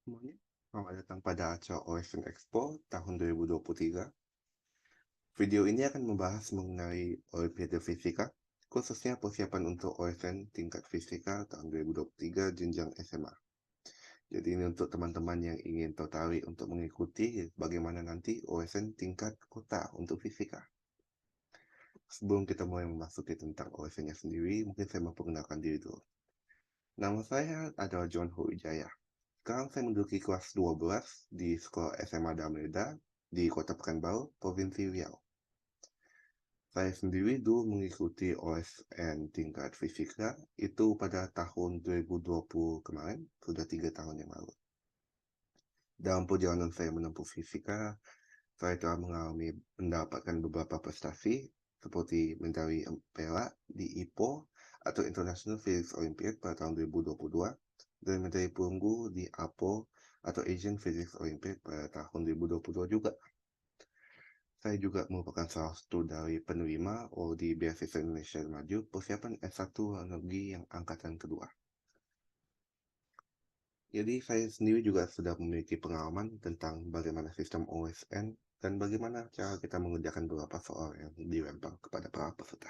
Semuanya, selamat datang pada acara OSN Expo tahun 2023. Video ini akan membahas mengenai Olimpiade Fisika, khususnya persiapan untuk OSN tingkat fisika tahun 2023 jenjang SMA. Jadi ini untuk teman-teman yang ingin tertarik untuk mengikuti bagaimana nanti OSN tingkat kota untuk fisika. Sebelum kita mulai memasuki tentang OSN-nya sendiri, mungkin saya memperkenalkan diri dulu. Nama saya adalah John Wijaya. Sekarang saya menduduki kelas 12 di Sekolah SMA Dameda di Kota Pekanbaru, Provinsi Riau. Saya sendiri dulu mengikuti OSN tingkat fisika itu pada tahun 2020 kemarin, sudah 3 tahun yang lalu. Dalam perjalanan saya menempuh fisika, saya telah mendapatkan beberapa prestasi seperti medali perak di IPO atau International Physics Olympiad pada tahun 2022 dan medali perunggu di APO atau Asian Physics Olympiad pada tahun 2022 juga. Saya juga merupakan salah satu dari penerima di Beasiswa Indonesia Maju persiapan S1 luar negeri yang angkatan kedua. Jadi saya sendiri juga sudah memiliki pengalaman tentang bagaimana sistem OSN dan bagaimana cara kita mengerjakan beberapa soal yang dilempar kepada para peserta.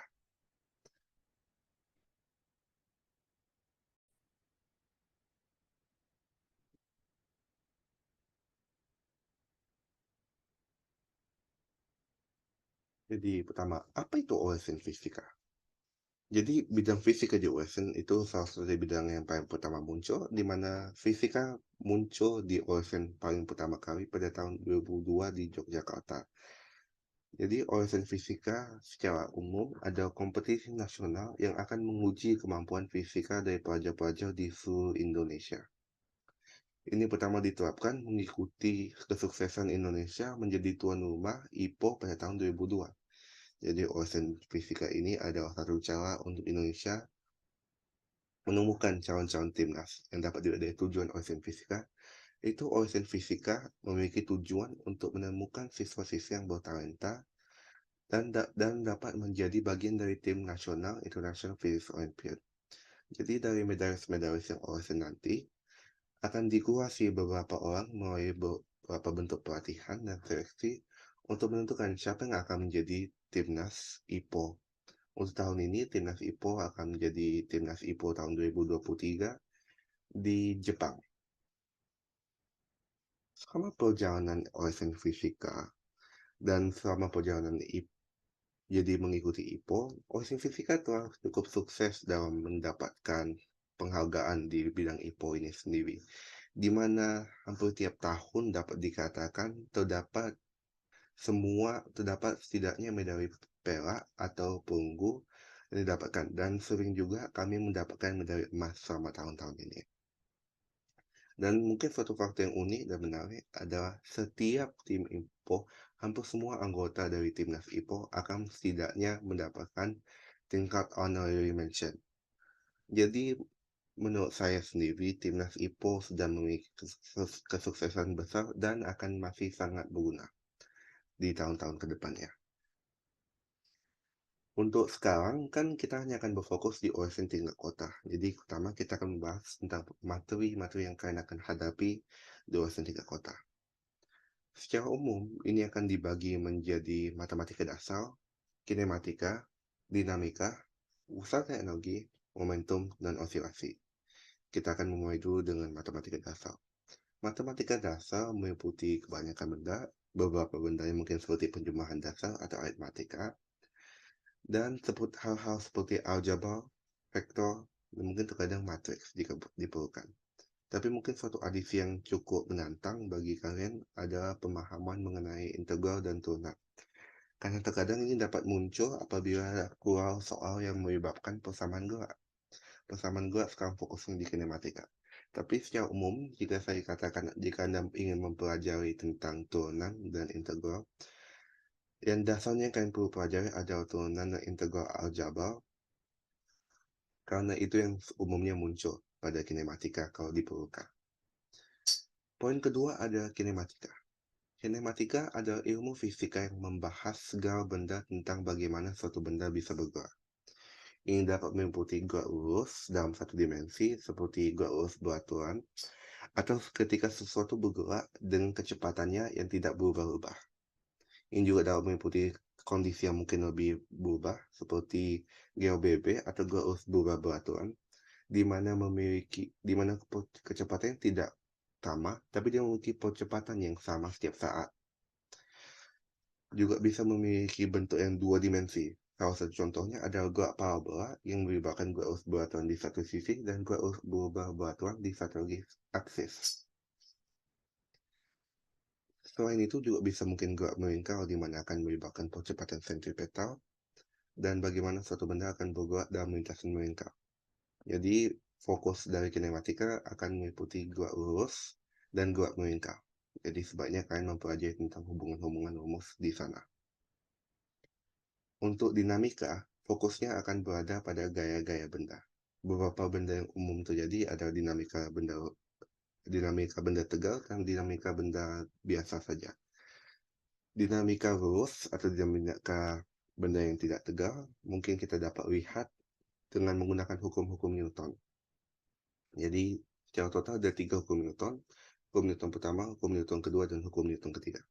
Jadi pertama, apa itu OSN Fisika? Jadi bidang fisika di OSN itu salah satu dari bidang yang paling pertama muncul, di mana fisika muncul di OSN paling pertama kali pada tahun 2002 di Yogyakarta. Jadi OSN Fisika secara umum adalah kompetisi nasional yang akan menguji kemampuan fisika dari pelajar-pelajar di seluruh Indonesia. Ini pertama diterapkan mengikuti kesuksesan Indonesia menjadi tuan rumah IPO pada tahun 2002. Jadi OSN Fisika ini adalah satu cara untuk Indonesia menemukan calon-calon timnas yang dapat dilihat dari tujuan OSN Fisika. Itu OSN Fisika memiliki tujuan untuk menemukan siswa-siswa yang bertalenta dan dapat menjadi bagian dari tim nasional International Physics Olympiad. Jadi dari medalis-medalis yang OSN nanti akan dikurasi beberapa orang melalui beberapa bentuk pelatihan dan seleksi untuk menentukan siapa yang akan menjadi timnas IPO. Untuk tahun ini, timnas IPO akan menjadi timnas IPO tahun 2023 di Jepang. Selama perjalanan OSN Fisika dan selama perjalanan jadi mengikuti IPO, OSN Fisika telah cukup sukses dalam mendapatkan penghargaan di bidang IPO ini sendiri, di mana hampir tiap tahun dapat dikatakan terdapat setidaknya medali perak atau perunggu yang didapatkan, dan sering juga kami mendapatkan medali emas selama tahun-tahun ini. Dan mungkin suatu fakta yang unik dan menarik adalah setiap tim IPO, hampir semua anggota dari timnas IPO akan setidaknya mendapatkan tingkat honorary mention. Jadi menurut saya sendiri, timnas IPO sedang memiliki kesuksesan besar dan akan masih sangat berguna di tahun-tahun ke depannya. Untuk sekarang kan kita hanya akan berfokus di OSN tingkat kota. Jadi pertama kita akan membahas tentang materi-materi yang kalian akan hadapi di OSN tingkat kota. Secara umum, ini akan dibagi menjadi matematika dasar, kinematika, dinamika, usaha energi, momentum, dan osilasi. Kita akan memulai dulu dengan matematika dasar. Matematika dasar meliputi kebanyakan benda, beberapa benda yang mungkin seperti penjumlahan dasar atau aritmatika, dan hal-hal seperti aljabar, vektor, dan mungkin terkadang matriks jika diperlukan. Tapi mungkin suatu adisi yang cukup menantang bagi kalian adalah pemahaman mengenai integral dan turunan. Karena terkadang ini dapat muncul apabila keluar soal yang menyebabkan persamaan gerak. Persamaan gerak sekarang fokusnya di kinematika. Tapi secara umum, jika saya katakan jika Anda ingin mempelajari tentang turunan dan integral, yang dasarnya kalian perlu pelajari adalah turunan dan integral aljabar, karena itu yang umumnya muncul pada kinematika kalau diperlukan. Poin kedua adalah kinematika. Kinematika adalah ilmu fisika yang membahas segala benda tentang bagaimana suatu benda bisa bergerak. Ini dapat meliputi gerak lurus dalam satu dimensi seperti gerak lurus beraturan, atau ketika sesuatu bergerak dengan kecepatannya yang tidak berubah-ubah. Ini juga dapat meliputi kondisi yang mungkin lebih berubah, seperti GeoBB atau Gauss berubah beraturan, di mana kecepatan tidak sama, tapi dia memiliki percepatan yang sama setiap saat. Juga bisa memiliki bentuk yang dua dimensi. Salah satu contohnya adalah gerak parabola yang melibatkan Gauss beraturan di satu sisi dan Gauss berubah beraturan di satu aksis. Selain itu juga bisa mungkin gerak melingkar di mana akan melibatkan percepatan sentripetal dan bagaimana suatu benda akan bergerak dalam lintasan melingkar. Jadi fokus dari kinematika akan meliputi gerak lurus dan gerak melingkar. Jadi sebaiknya kalian mempelajari tentang hubungan-hubungan rumus di sana. Untuk dinamika, fokusnya akan berada pada gaya-gaya benda. Beberapa benda yang umum terjadi adalah dinamika benda tegal dan dinamika benda biasa saja. Dinamika lurus atau dinamika benda yang tidak tegal mungkin kita dapat lihat dengan menggunakan hukum-hukum Newton. Jadi secara total ada 3 hukum Newton. Hukum Newton pertama, hukum Newton kedua, dan hukum Newton ketiga.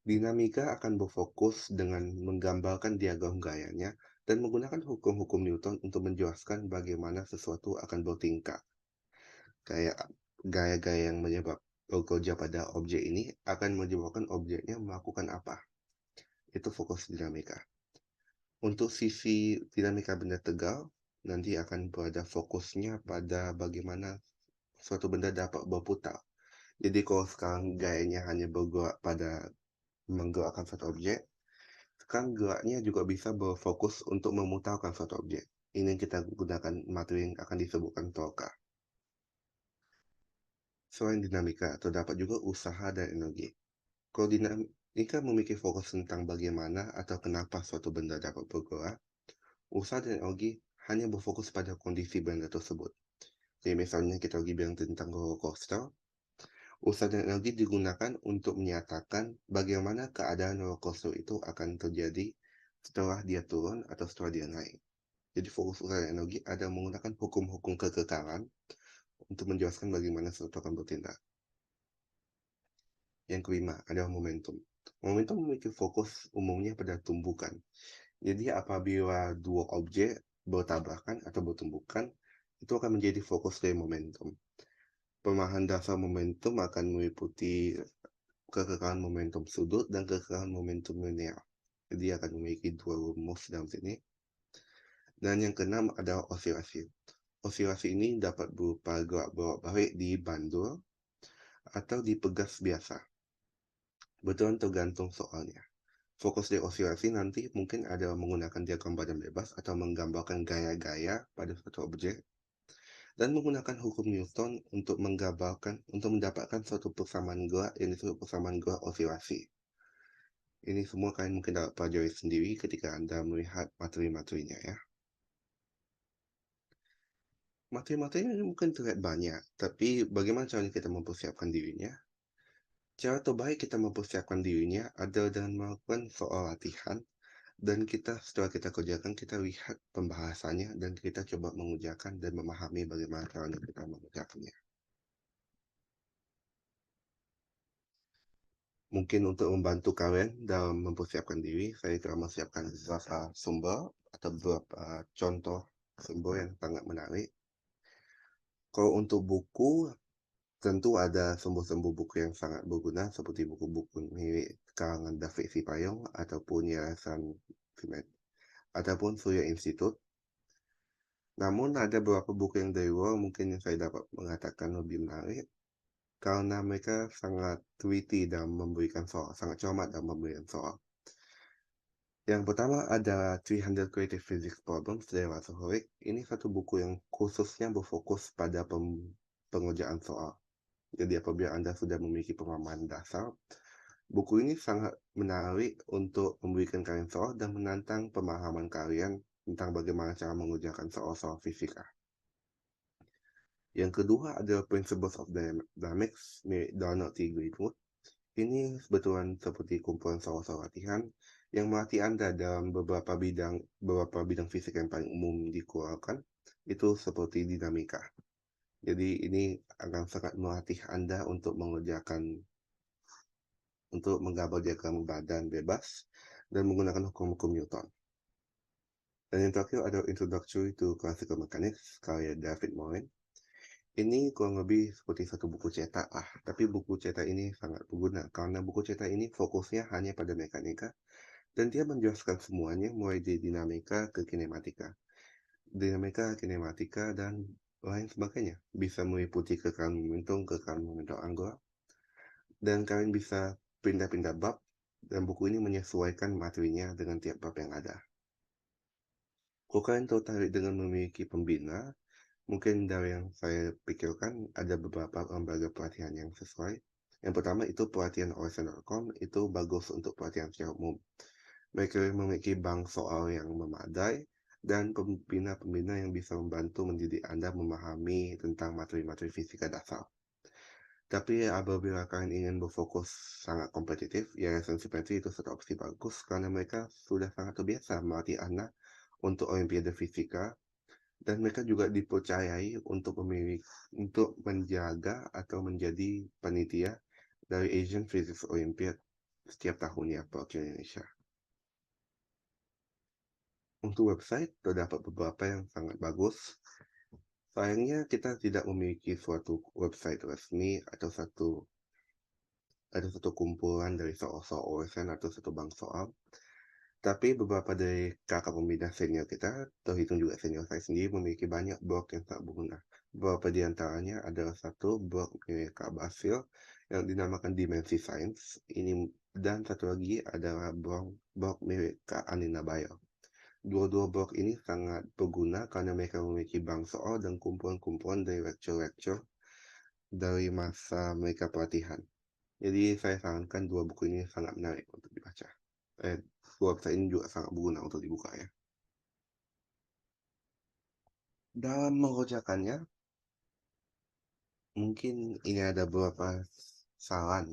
Dinamika akan berfokus dengan menggambarkan diagram gayanya dan menggunakan hukum-hukum Newton untuk menjelaskan bagaimana sesuatu akan bertingkah. Kayak gaya-gaya yang bekerja pada objek ini akan menyebabkan objeknya melakukan apa. Itu fokus dinamika. Untuk sisi dinamika benda tegal, nanti akan berada fokusnya pada bagaimana suatu benda dapat berputar. Jadi kalau sekarang gayanya hanya bergerak pada menggerakkan suatu objek, sekarang geraknya juga bisa berfokus untuk memutarkan suatu objek. Ini yang kita gunakan materi yang akan disebutkan torka. Selain dinamika, terdapat juga usaha dan energi. Kalau dinamika memiliki fokus tentang bagaimana atau kenapa suatu benda dapat bergerak, usaha dan energi hanya berfokus pada kondisi benda tersebut. Jadi misalnya kita lagi bilang tentang roller coaster, usaha dan energi digunakan untuk menyatakan bagaimana keadaan roller coaster itu akan terjadi setelah dia turun atau setelah dia naik. Jadi fokus usaha dan energi ada menggunakan hukum-hukum kekekalan untuk menjelaskan bagaimana sesuatu akan bertindak. Yang kelima adalah momentum. Momentum memiliki fokus umumnya pada tumbukan. Jadi apabila dua objek bertabrakan atau bertumbukan, itu akan menjadi fokus dari momentum. Pemahaman dasar momentum akan meliputi kekekalan momentum sudut dan kekekalan momentum linear. Jadi akan memiliki dua rumus dalam sini. Dan yang keenam adalah osilasi. Osilasi ini dapat berupa gerak bolak-balik di bandul atau di pegas biasa. Betul tergantung soalnya. Fokus dari osilasi nanti mungkin ada menggunakan diagram badan bebas atau menggambarkan gaya-gaya pada suatu objek, dan menggunakan hukum Newton untuk mendapatkan suatu persamaan gerak yang disebut persamaan gerak osilasi. Ini semua kalian mungkin dapat pelajari sendiri ketika Anda melihat materi-materinya ya. Materi-materinya mungkin terlihat banyak, tapi bagaimana caranya kita mempersiapkan dirinya? Cara terbaik kita mempersiapkan dirinya adalah dengan melakukan soal latihan, dan setelah kita kerjakan, kita lihat pembahasannya, dan kita coba mengerjakan dan memahami bagaimana caranya kita mengerjakannya. Mungkin untuk membantu kalian dalam mempersiapkan diri, saya telah mempersiapkan beberapa sumber atau beberapa contoh sumber yang sangat menarik. Kalau untuk buku, tentu ada sumber-sumber buku yang sangat berguna, seperti buku-buku milik karangan David Sipayung, ataupun Yayasan Fimet, ataupun Surya Institute. Namun ada beberapa buku yang dari luar mungkin yang saya dapat mengatakan lebih menarik, karena mereka sangat teliti dalam memberikan soal, sangat cermat dalam memberikan soal. Yang pertama ada 300 Creative Physics Problems dari Russell Horowitz. Ini satu buku yang khususnya berfokus pada pengerjaan soal. Jadi apabila Anda sudah memiliki pemahaman dasar, buku ini sangat menarik untuk memberikan kalian soal dan menantang pemahaman kalian tentang bagaimana cara mengerjakan soal-soal fisika. Yang kedua adalah Principles of Dynamics milik Donald T. Greenwood. Ini sebetulnya seperti kumpulan soal-soal latihan yang melatih Anda dalam beberapa bidang fisika yang paling umum dikeluarkan, itu seperti dinamika. Jadi ini akan sangat melatih Anda untuk menggambar diagram badan bebas dan menggunakan hukum-hukum Newton. Dan yang terakhir ada Introductory to Classical Mechanics karya David Morin. Ini kurang lebih seperti satu buku cetak lah, tapi buku cetak ini sangat berguna karena buku cetak ini fokusnya hanya pada mekanika dan dia menjelaskan semuanya mulai dari dinamika ke kinematika, dan lain sebagainya. Bisa meliputi kekanan momentum angular, dan kalian bisa pindah-pindah bab, dan buku ini menyesuaikan materinya dengan tiap bab yang ada. Kalau kalian tertarik dengan memiliki pembina, mungkin dari yang saya pikirkan ada beberapa lembaga pelatihan yang sesuai. Yang pertama itu pelatihan OSN.com, itu bagus untuk pelatihan secara umum. Mereka memiliki bank soal yang memadai dan pembina-pembina yang bisa membantu mendidik Anda memahami tentang materi-materi fisika dasar. Tapi apabila kalian ingin berfokus sangat kompetitif, Yayasan Sipensi itu satu opsi bagus karena mereka sudah sangat terbiasa melatih Anda untuk Olimpiade Fisika, dan mereka juga dipercayai untuk menjaga atau menjadi panitia dari Asian Physics Olympiad setiap tahunnya perwakilan Indonesia. Untuk website, terdapat beberapa yang sangat bagus. Sayangnya kita tidak memiliki suatu website resmi atau satu kumpulan dari soal-soal OSN atau satu bank soal. Tapi beberapa dari kakak pembina senior kita, terhitung juga senior saya sendiri, memiliki banyak blog yang sangat berguna. Beberapa di antaranya adalah satu blog milik Kak Basil yang dinamakan Dimensi Science. Dan satu lagi adalah blog milik Kak Anina Bayo. Dua-dua blog ini sangat berguna karena mereka memiliki bank soal dan kumpulan-kumpulan dari lecture-lecture dari masa mereka pelatihan. Jadi saya sarankan dua buku ini sangat menarik untuk dibaca. Website ini juga sangat berguna untuk dibuka ya. Dalam mengerjakannya, mungkin ini ada beberapa saran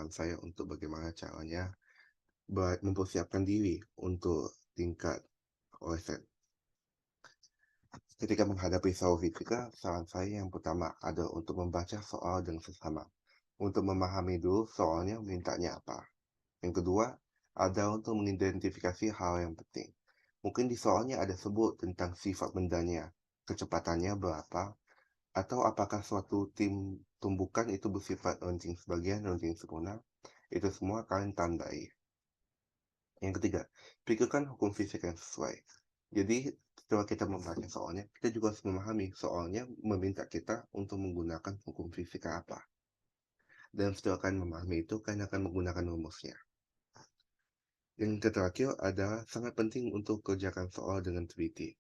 saya untuk bagaimana caranya mempersiapkan diri untuk tingkat OSN. Ketika menghadapi soal fisika, saran saya yang pertama ada untuk membaca soal dengan sesama. Untuk memahami dulu soalnya mintanya apa. Yang kedua, ada untuk mengidentifikasi hal yang penting. Mungkin di soalnya ada sebut tentang sifat bendanya, kecepatannya berapa, atau apakah suatu tim tumbukan itu bersifat launching sebagian, launching sempurna. Itu semua kalian tandai. Yang ketiga, pikirkan hukum fisika yang sesuai. Jadi, setelah kita membaca soalnya, kita juga harus memahami soalnya meminta kita untuk menggunakan hukum fisika apa. Dan setelah kalian memahami itu, kalian akan menggunakan rumusnya. Yang terakhir adalah sangat penting untuk kerjakan soal dengan teliti.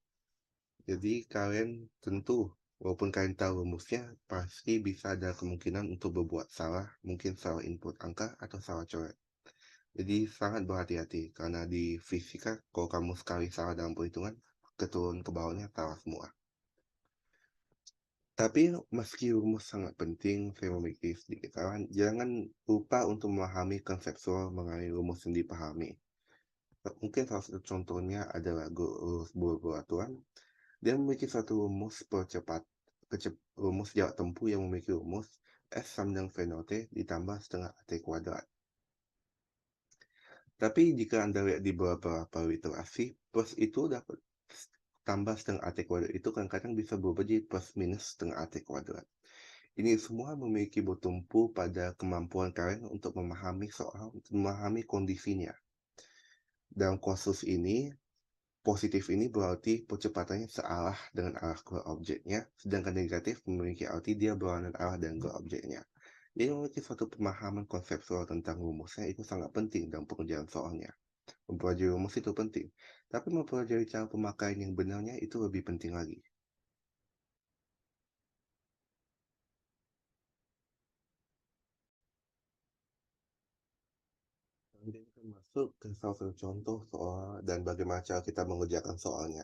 Jadi kalian tentu, walaupun kalian tahu rumusnya, pasti bisa ada kemungkinan untuk berbuat salah, mungkin salah input angka atau salah coret. Jadi sangat berhati-hati, karena di fisika, kalau kamu sekali salah dalam perhitungan, keturun ke bawahnya salah semua. Tapi meski rumus sangat penting, saya memiliki sedikit saran, jangan lupa untuk memahami konseptual mengenai rumus yang dipahami. Mungkin salah satu contohnya adalah Gauss-Borel-aturan. Dia memiliki satu rumus jarak tempuh yang memiliki rumus S sama dengan V nol T ditambah setengah AT kuadrat. Tapi jika Anda lihat di beberapa literasi, plus itu dapat tambah setengah AT kuadrat itu kadang-kadang bisa berubah jadi plus minus setengah AT kuadrat. Ini semua memiliki bertumpu pada kemampuan kalian untuk memahami kondisinya. Dalam kasus ini, positif ini berarti percepatannya searah dengan arah keluar objeknya, sedangkan negatif memiliki arti dia berlawanan arah dengan keluar objeknya. Jadi memiliki suatu pemahaman konseptual tentang rumusnya itu sangat penting dalam pengerjaan soalnya. Mempelajari rumus itu penting, tapi mempelajari cara pemakaian yang benarnya itu lebih penting lagi. Nanti kita masuk ke salah satu contoh soal dan bagaimana cara kita mengerjakan soalnya.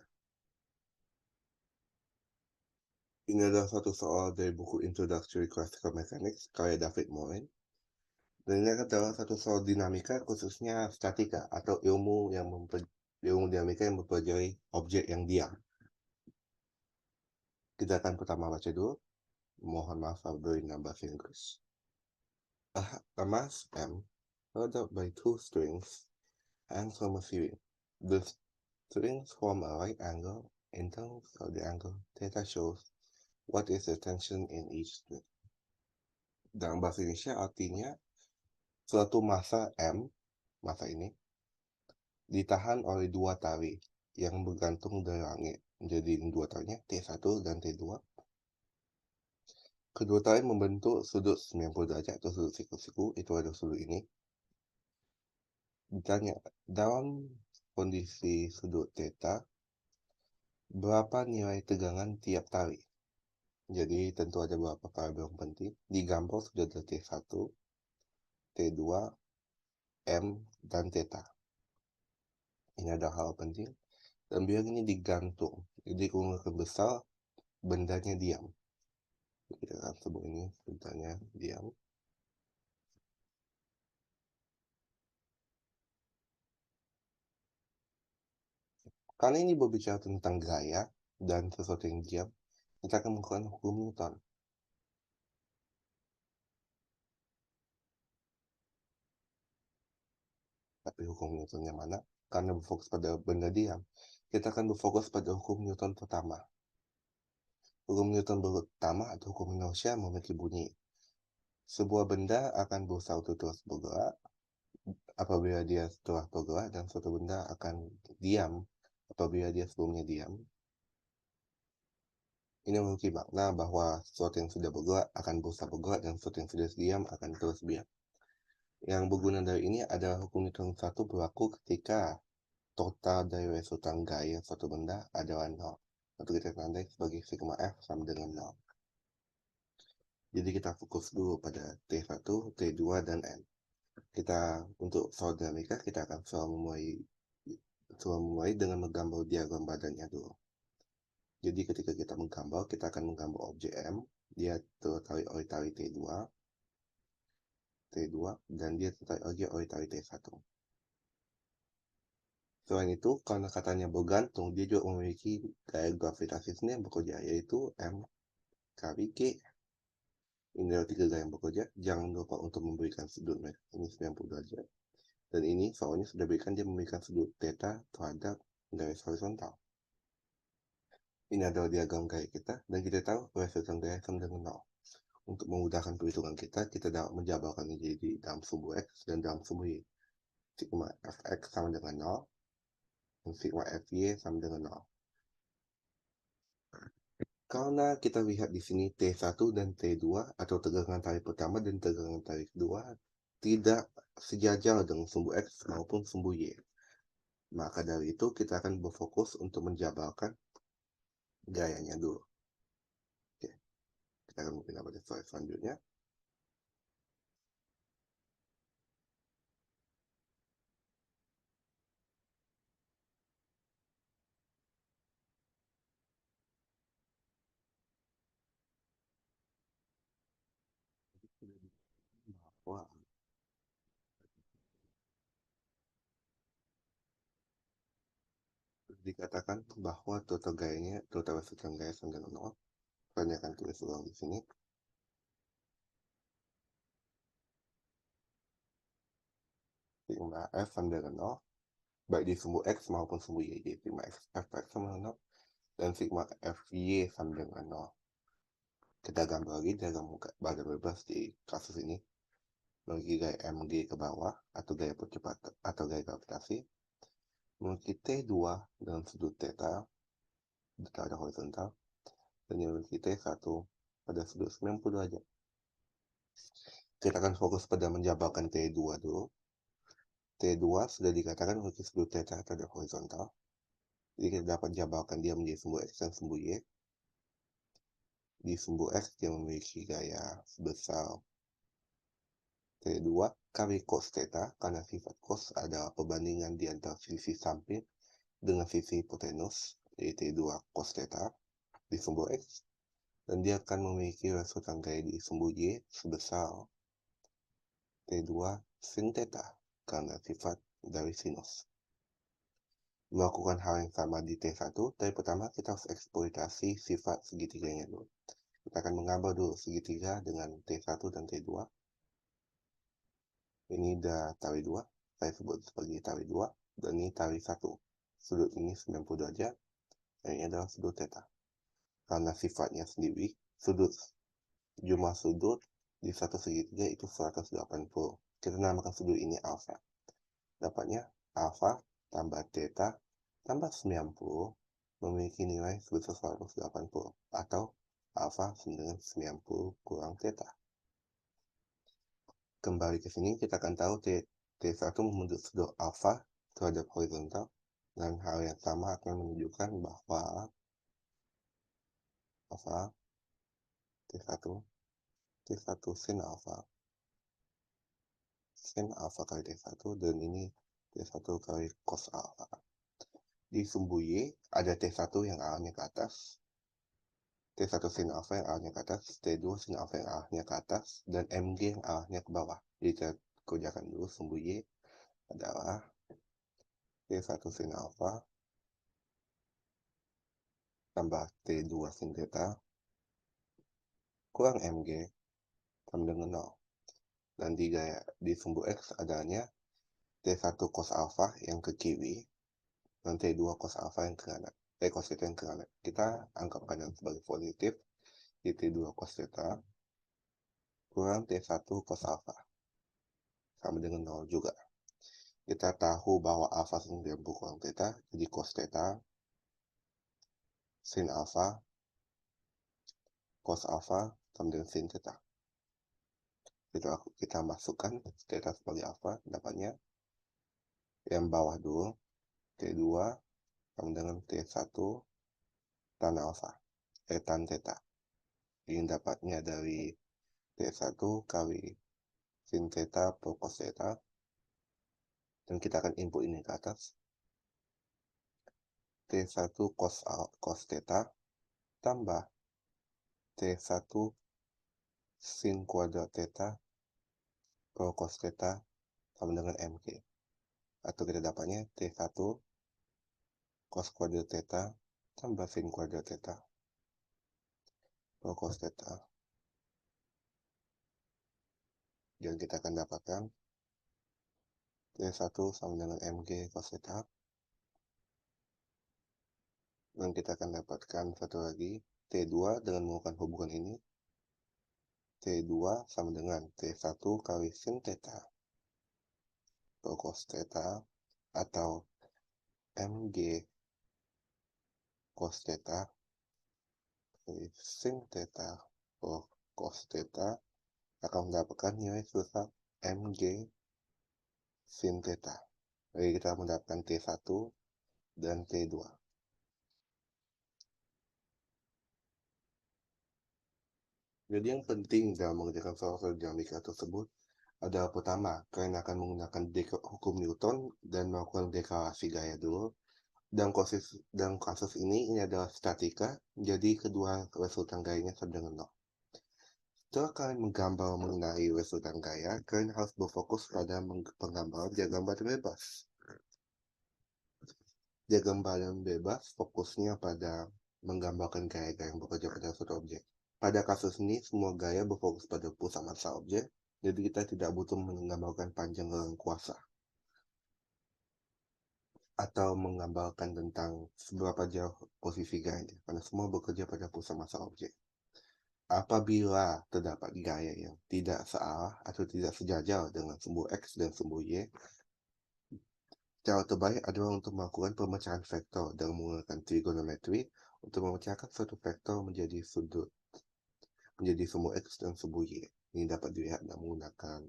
Ini adalah satu soal dari buku Introductory Classical Mechanics karya David Morin. Dan ini adalah satu soal dinamika, khususnya statika atau ilmu dinamika yang mempelajari objek yang diam. Kita akan pertama baca dulu. Mohon maaf apabila bahasa Inggris. A mass M held up by two strings hangs from a ceiling. The strings form a right angle. In terms of the angle, theta shows what is the tension in each string. Dalam bahasa Indonesia artinya suatu massa M, massa ini, ditahan oleh dua tali yang bergantung dari langit. Jadi dua talinya T1 dan T2. Kedua tali membentuk sudut 90 derajat atau sudut siku-siku, itu adalah sudut ini. Ditanya, dalam kondisi sudut theta, berapa nilai tegangan tiap tali? Jadi tentu ada beberapa variabel yang penting. Di gambar sudah ada T1, T2, M, dan theta. Ini ada hal penting. Dan biar ini digantung. Jadi kalau besar, bendanya diam. Kita akan sebut ini bendanya diam. Karena ini berbicara tentang gaya dan sesuatu yang diam, kita akan menggunakan hukum Newton. Tapi hukum Newton yang mana? Karena berfokus pada benda diam, kita akan berfokus pada hukum Newton pertama. Hukum Newton pertama atau hukum inersia memiliki bunyi. Sebuah benda akan berusaha untuk terus bergerak apabila dia telah bergerak, dan suatu benda akan diam apabila dia sebelumnya diam. Ini memiliki makna bahwa sesuatu yang sudah bergerak akan berusaha bergerak, dan sesuatu yang sudah diam akan terus diam. Yang berguna dari ini adalah hukum Newton 1 berlaku ketika total dari resultan gaya suatu benda adalah 0. Atau kita tandai sebagai sigma F sama dengan 0. Jadi kita fokus dulu pada T1, T2, dan N. Kita untuk soal dinamika, kita akan mulai dengan menggambar diagram badannya dulu. Jadi ketika kita menggambar, kita akan menggambar objek M. Dia tertarik oleh tali T2, dan dia tertarik lagi oleh tali T1. Selain itu, karena katanya bergantung, dia juga memiliki gaya gravitasi sendiri yang bekerja, yaitu M kali G. Ini adalah tiga gaya yang bekerja. Jangan lupa untuk memberikan sudut mereka. Ini 90 derajat. Dan ini soalnya sudah berikan, dia memberikan sudut theta terhadap garis horizontal. Ini adalah diagram gaya kita, dan kita tahu resultan gaya sama dengan 0. Untuk memudahkan perhitungan kita dapat menjabarkannya jadi dalam sumbu X dan dalam sumbu Y. Sigma Fx sama dengan 0, dan sigma Fy sama dengan 0. Karena kita lihat di sini T1 dan T2 atau tegangan tali pertama dan tegangan tali kedua tidak sejajar dengan sumbu X maupun sumbu Y. Maka dari itu kita akan berfokus untuk menjabarkan gayanya dulu. Oke, kita akan pindah pada slide selanjutnya. Bahwa dikatakan bahwa total gayanya, total resultan gaya sama dengan 0. Saya akan tulis ulang di sini. Sigma F sama dengan 0, baik di sumbu X maupun sumbu Y. Jadi sigma Fx sama dengan 0, dan sigma Fy sama dengan 0. Kita gambar lagi diagram badan bebas di kasus ini. Memiliki gaya mg ke bawah atau gaya percepatan atau gaya gravitasi. Memiliki T2 dengan sudut theta pada horizontal, dan memiliki T1 pada sudut 90 derajat. Kita akan fokus pada menjabarkan T2 dulu. T2 sudah dikatakan memiliki sudut theta pada horizontal. Jadi kita dapat jabarkan dia menjadi sumbu X dan sumbu Y. Di sumbu X dia memiliki gaya sebesar T2 kali cos theta, karena sifat cos adalah perbandingan di antara sisi samping dengan sisi hipotenus, jadi T2 cos theta di sumbu X, dan dia akan memiliki resultan gaya di sumbu Y sebesar T2 sin theta, karena sifat dari sinus. melakukan hal yang sama di T1, tapi pertama kita harus eksploitasi sifat segitiganya dulu. Kita akan menggambar dulu segitiga dengan T1 dan T2. Ini udah tali 2, saya sebut sebagai tali 2, dan ini tali 1. Sudut ini 90 derajat, dan ini adalah sudut theta. Karena sifatnya sendiri, jumlah sudut di satu segitiga itu 180. Kita namakan sudut ini alfa. Dapatnya alfa tambah theta tambah 90 memiliki nilai sebesar 180, atau alfa sama dengan 90 kurang theta. Kembali ke sini, kita akan tahu T1 membentuk sudut alfa terhadap horizontal, dan hal yang sama akan menunjukkan bahwa alfa T1 sin alfa kali T1, dan ini T1 kali cos alfa. Di sumbu Y ada T1 yang arahnya ke atas, T1 sin alfa yang arahnya ke atas, T2 sin alfa yang arahnya ke atas, dan Mg yang arahnya ke bawah. Jadi kita kerjakan dulu. Sumbu Y adalah T1 sin alfa tambah T2 sin theta kurang Mg sama dengan 0. Dan di sumbu X adanya T1 cos alfa yang ke kiri dan T2 cos alfa yang ke kanan. Cos theta yang ke kanan. Kita anggap kanan sebagai positif. Di T2 cos theta kurang T1 cos alfa sama dengan 0 juga. Kita tahu bahwa alfa 90 kurang theta, jadi cos theta sin alfa cos alfa sama dengan sin theta. Kita masukkan theta sebagai alfa, dapatnya yang bawah dulu, T2 sama dengan T1 tan alfa, tan theta. Ini dapatnya dari T1 kali sin theta per cos theta, dan kita akan input ini ke atas. T1 cos theta tambah T1 sin kuadrat theta per cos theta sama dengan Mg. Atau kita dapatnya T1 cos kuadrat theta tambah sin kuadrat theta per cos theta. Dan kita akan dapatkan T1 sama dengan Mg cos theta. Dan kita akan dapatkan satu lagi, T2 dengan menggunakan hubungan ini, T2 sama dengan T1 kali sin theta per cos theta, atau Mg cos theta kali sin theta per cos theta akan mendapatkan nilai sebesar Mg sin theta. Jadi kita mendapatkan T1 dan T2. Jadi yang penting dalam mengerjakan soal dinamika tersebut adalah pertama, kalian akan menggunakan hukum Newton dan melakukan deklarasi gaya dulu. Dan kasus ini adalah statika, jadi kedua resultan gayanya sama dengan 0. Setelah kalian menggambar mengenai resultan gaya, kalian harus berfokus pada penggambaran diagram badan bebas. Diagram badan bebas fokusnya pada menggambarkan gaya-gaya yang bekerja pada suatu objek. Pada kasus ini, semua gaya berfokus pada pusat massa objek, jadi kita tidak butuh menggambarkan panjang lengan kuasa atau menggambarkan tentang seberapa jauh posisi gaya, karena semua bekerja pada pusat massa objek. Apabila terdapat gaya yang tidak searah atau tidak sejajar dengan sumbu X dan sumbu Y, cara terbaik adalah untuk melakukan pemecahan vektor dengan menggunakan trigonometri untuk memecahkan suatu vektor menjadi sumbu X dan sumbu Y. Ini dapat dilihat dengan menggunakan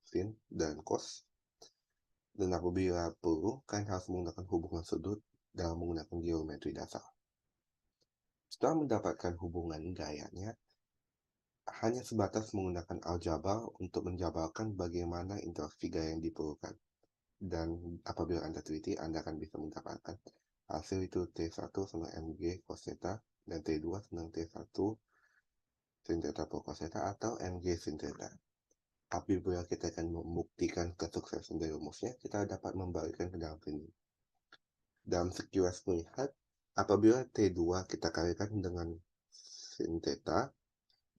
sin dan cos. Dan apabila perlu, kalian harus menggunakan hubungan sudut dalam menggunakan geometri dasar. Setelah mendapatkan hubungan gayanya, hanya sebatas menggunakan aljabar untuk menjabarkan bagaimana interaksi gaya yang diperlukan. Dan apabila Anda teliti, Anda akan bisa mendapatkan hasil itu T1 sama Mg cos theta dan T2 sama T1 sin theta per cos theta atau Mg sin theta. Apabila kita akan membuktikan kesuksesan dari rumusnya, kita dapat membalikkan ke dalam sini. Dalam sekilas melihat, apabila T2 kita kalikan dengan sin theta,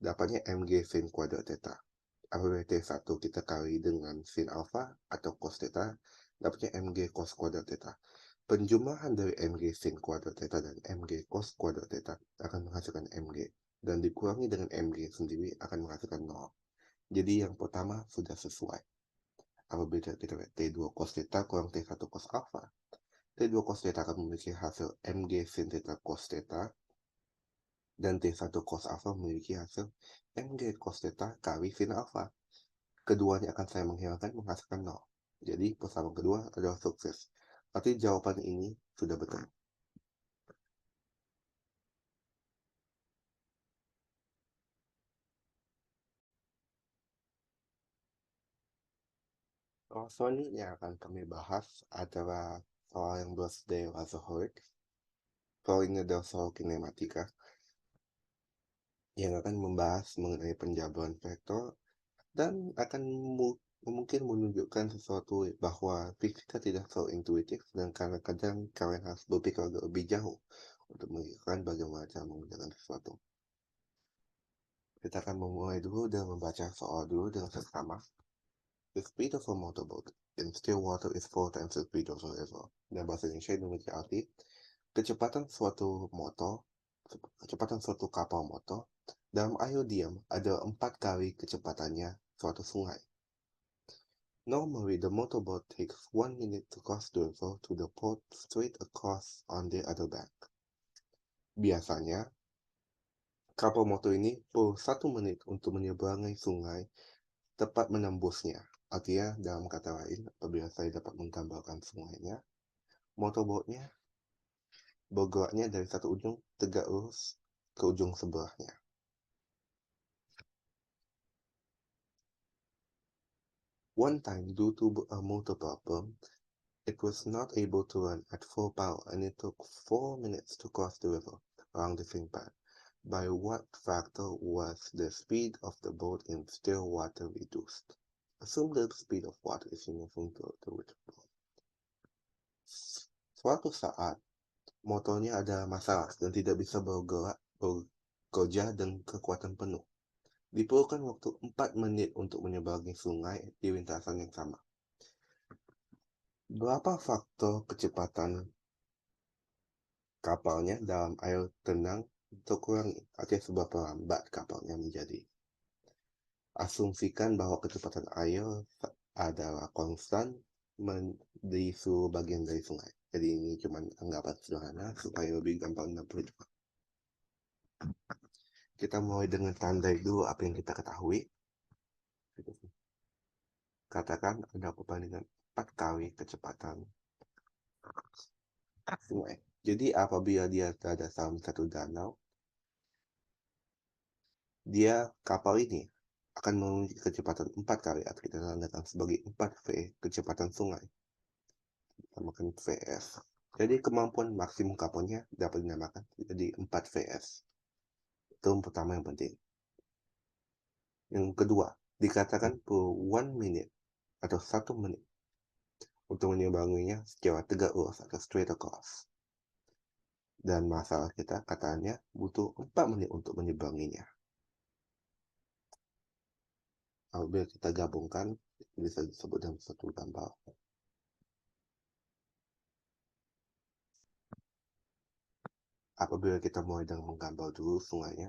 dapatnya mg sin kuadrat theta. Apabila T1 kita kali dengan sin alpha atau cos theta, dapatnya mg cos kuadrat theta. Penjumlahan dari mg sin kuadrat theta dan mg cos kuadrat theta akan menghasilkan mg, dan dikurangi dengan mg sendiri akan menghasilkan 0. Jadi yang pertama sudah sesuai. Apabila kita lihat T2 cos theta kurang T1 cos alpha, T2 cos theta akan memiliki hasil mg sin theta cos theta, dan T1 cos alpha memiliki hasil mg cos theta kali sin alpha. Keduanya akan saya menghilangkan menghasilkan 0. Jadi persamaan kedua adalah sukses. Berarti jawaban ini sudah betul. Soal ini yang akan kami bahas adalah soal yang birthday Lazarus. Soal ini adalah soal kinematika yang akan membahas mengenai penjabaran vektor dan akan mungkin menunjukkan sesuatu bahwa fisika tidak selalu intuitif, dan kadang-kadang kalian harus berpikir agak lebih jauh untuk mengingatkan bagaimana cara mengerjakan sesuatu. Kita akan memulai dulu dengan membaca soal dulu dengan seksama. The speed of a motorboat in still water is 4 times the speed of a river. Dan bahasa Indonesia memiliki arti kecepatan suatu kapal motor dalam air diam adalah 4 kali kecepatannya suatu sungai. Normally, the motorboat takes 1 minute to cross the river to the port straight across on the other bank. Biasanya, kapal motor ini perlu 1 menit untuk menyeberangi sungai tepat menembusnya. Artinya, dalam kata lain, apabila saya dapat menggambarkan sungainya, motorboatnya bergeraknya dari satu ujung tegak lurus ke ujung sebelahnya. One time, due to a motor problem, it was not able to run at full power, and it took 4 minutes to cross the river along the same path. By what factor was the speed of the boat in still water reduced? Assume the speed of water is uniform to the water. Suatu saat, motornya ada masalah dan tidak bisa bekerja dengan kekuatan penuh. Diperlukan waktu 4 menit untuk menyeberangi sungai di lintasan yang sama. Berapa faktor kecepatan kapalnya dalam air tenang terkurangi? Artinya seberapa lambat kapalnya menjadi. Asumsikan bahwa kecepatan air adalah konstan di seluruh bagian dari sungai. Jadi ini cuma anggapan sederhana supaya lebih gampang dapat. Kita mulai dengan tandai dulu apa yang kita ketahui. Katakan ada perbandingan 4 kali kecepatan sungai. Jadi apabila dia ada dalam satu danau, kapal ini akan memiliki kecepatan 4 kali, atau kita tandai sebagai 4V kecepatan sungai. Namakan VS. Jadi kemampuan maksimum kapalnya dapat dinamakan jadi 4 VS. Itu yang pertama yang penting. Yang kedua, dikatakan per 1 minute atau 1 menit untuk menyeberanginya secara tegak lurus atau straight across. Dan masalah kita katanya butuh 4 menit untuk menyeberanginya. Apabila kita gabungkan, bisa disebut dalam satu gambar. Apabila kita mulai dengan menggambar dulu sungainya,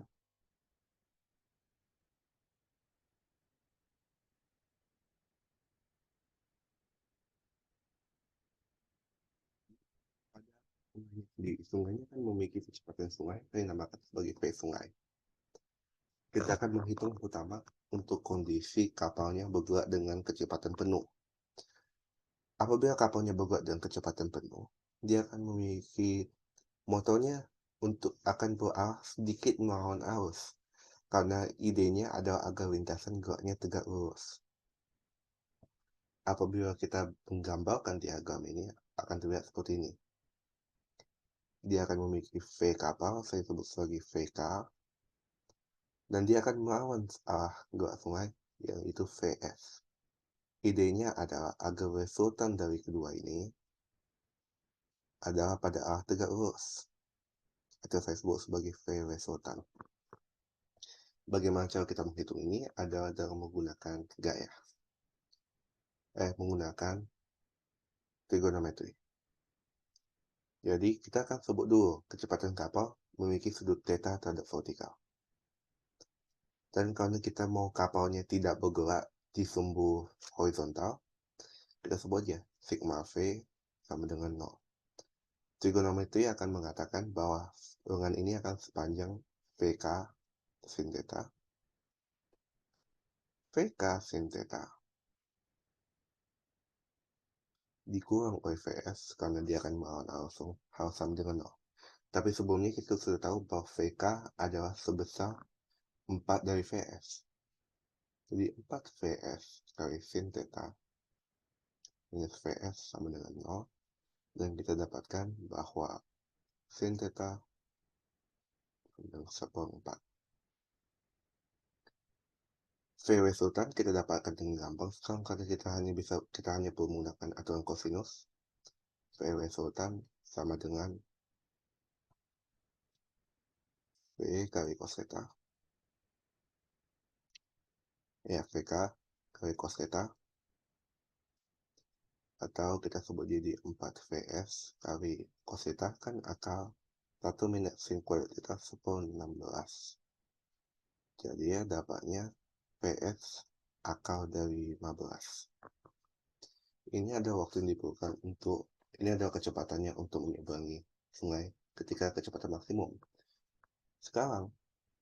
di sungainya kan memiliki kecepatan sungai yang dinamakan sebagai V sungai. Kita akan menghitung pertama untuk kondisi kapalnya bergerak dengan kecepatan penuh. Apabila kapalnya bergerak dengan kecepatan penuh, dia akan memiliki motornya akan berarah sedikit melawan arus, karena idenya adalah agar lintasan geraknya tegak lurus. Apabila kita menggambarkan diagram ini, akan terlihat seperti ini. Dia akan memiliki V kapal, saya sebut sebagai VK, dan dia akan melawan arah gerak sungai, yaitu VS. Idenya adalah agar resultan dari kedua ini adalah pada arah tegak lurus, atau saya sebut sebagai V resultant. Bagaimana cara kita menghitung ini adalah dengan menggunakan gaya, menggunakan trigonometri. Jadi kita akan sebut dulu kecepatan kapal memiliki sudut theta terhadap vertikal. Dan kalau kita mau kapalnya tidak bergerak di sumbu horizontal, kita sebut aja sigma V sama dengan 0. Trigonometri akan mengatakan bahwa lengan ini akan sepanjang VK sin theta. VK sin theta dikurang oleh VS karena dia akan melawan langsung hal sama dengan 0. Tapi sebelumnya kita sudah tahu bahwa VK adalah sebesar 4 dari VS. Jadi 4 VS kali sin theta minus VS sama dengan 0. Dan kita dapatkan bahwa sin theta dengan 1/4. V resultant kita dapatkan dengan gampang sekarang karena kita hanya perlu menggunakan aturan kosinus. V resultant sama dengan V kali cos theta. Ya, VK kali cos theta. Atau kita sebut jadi 4 VS kali cos theta kan akal 1 minus sin kuadrat theta 10/16. Jadi ya dapatnya VS akal dari 15. Ini adalah waktu yang diperlukan ini adalah kecepatannya untuk menyeberangi sungai ketika kecepatan maksimum. Sekarang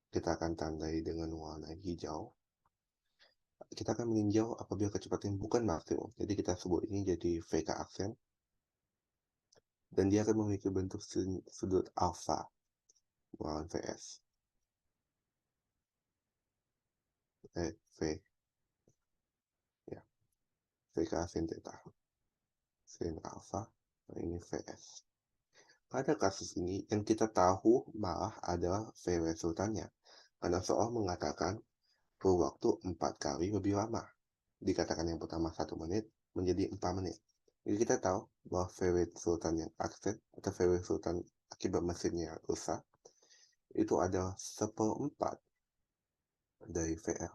kita akan tandai dengan warna hijau. Kita akan meninjau apabila kecepatan bukan maksimum. Jadi kita sebut ini jadi VK aksen. Dan dia akan memiliki bentuk sudut alfa melawan VS. V. Ya. VK sin theta. Sin alfa. Ini VS. Pada kasus ini, yang kita tahu malah adalah V resultannya. Karena soal mengatakan perlu waktu 4 kali lebih lama. Dikatakan yang pertama 1 menit menjadi 4 menit. Jadi kita tahu bahwa V resultan yang aksen atau V resultan akibat mesinnya rusak itu adalah 1/4 dari VL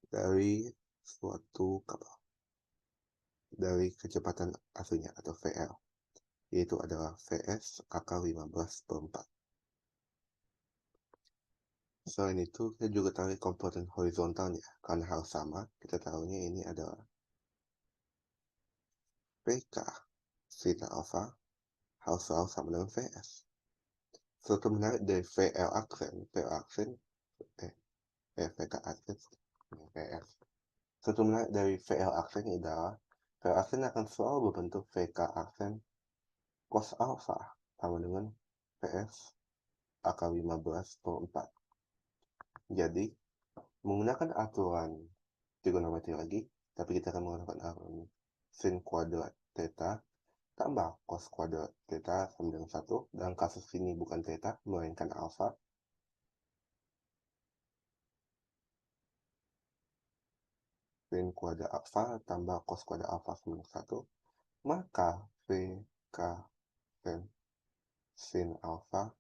dari suatu kapal dari kecepatan aslinya atau VL, yaitu adalah VS akal 15/4. Selain itu, kita juga tahu komponen horizontalnya. Karena hal sama, kita tahunya ini adalah PK theta alpha hal selalu sama dengan VS. Suatu menarik dari VL aksen, VK aksen, VS. Suatu menarik dari VL aksen adalah VL aksen akan selalu berbentuk VK aksen cos alpha sama dengan VS akal 15/4. Jadi, menggunakan aturan trigonometri lagi, tapi kita akan menggunakan aturan sin kuadrat theta tambah cos kuadrat theta sama dengan 1. Dalam kasus ini bukan theta, melainkan alpha. Sin kuadrat alpha tambah cos kuadrat alpha sama dengan 1. Maka VK sin alpha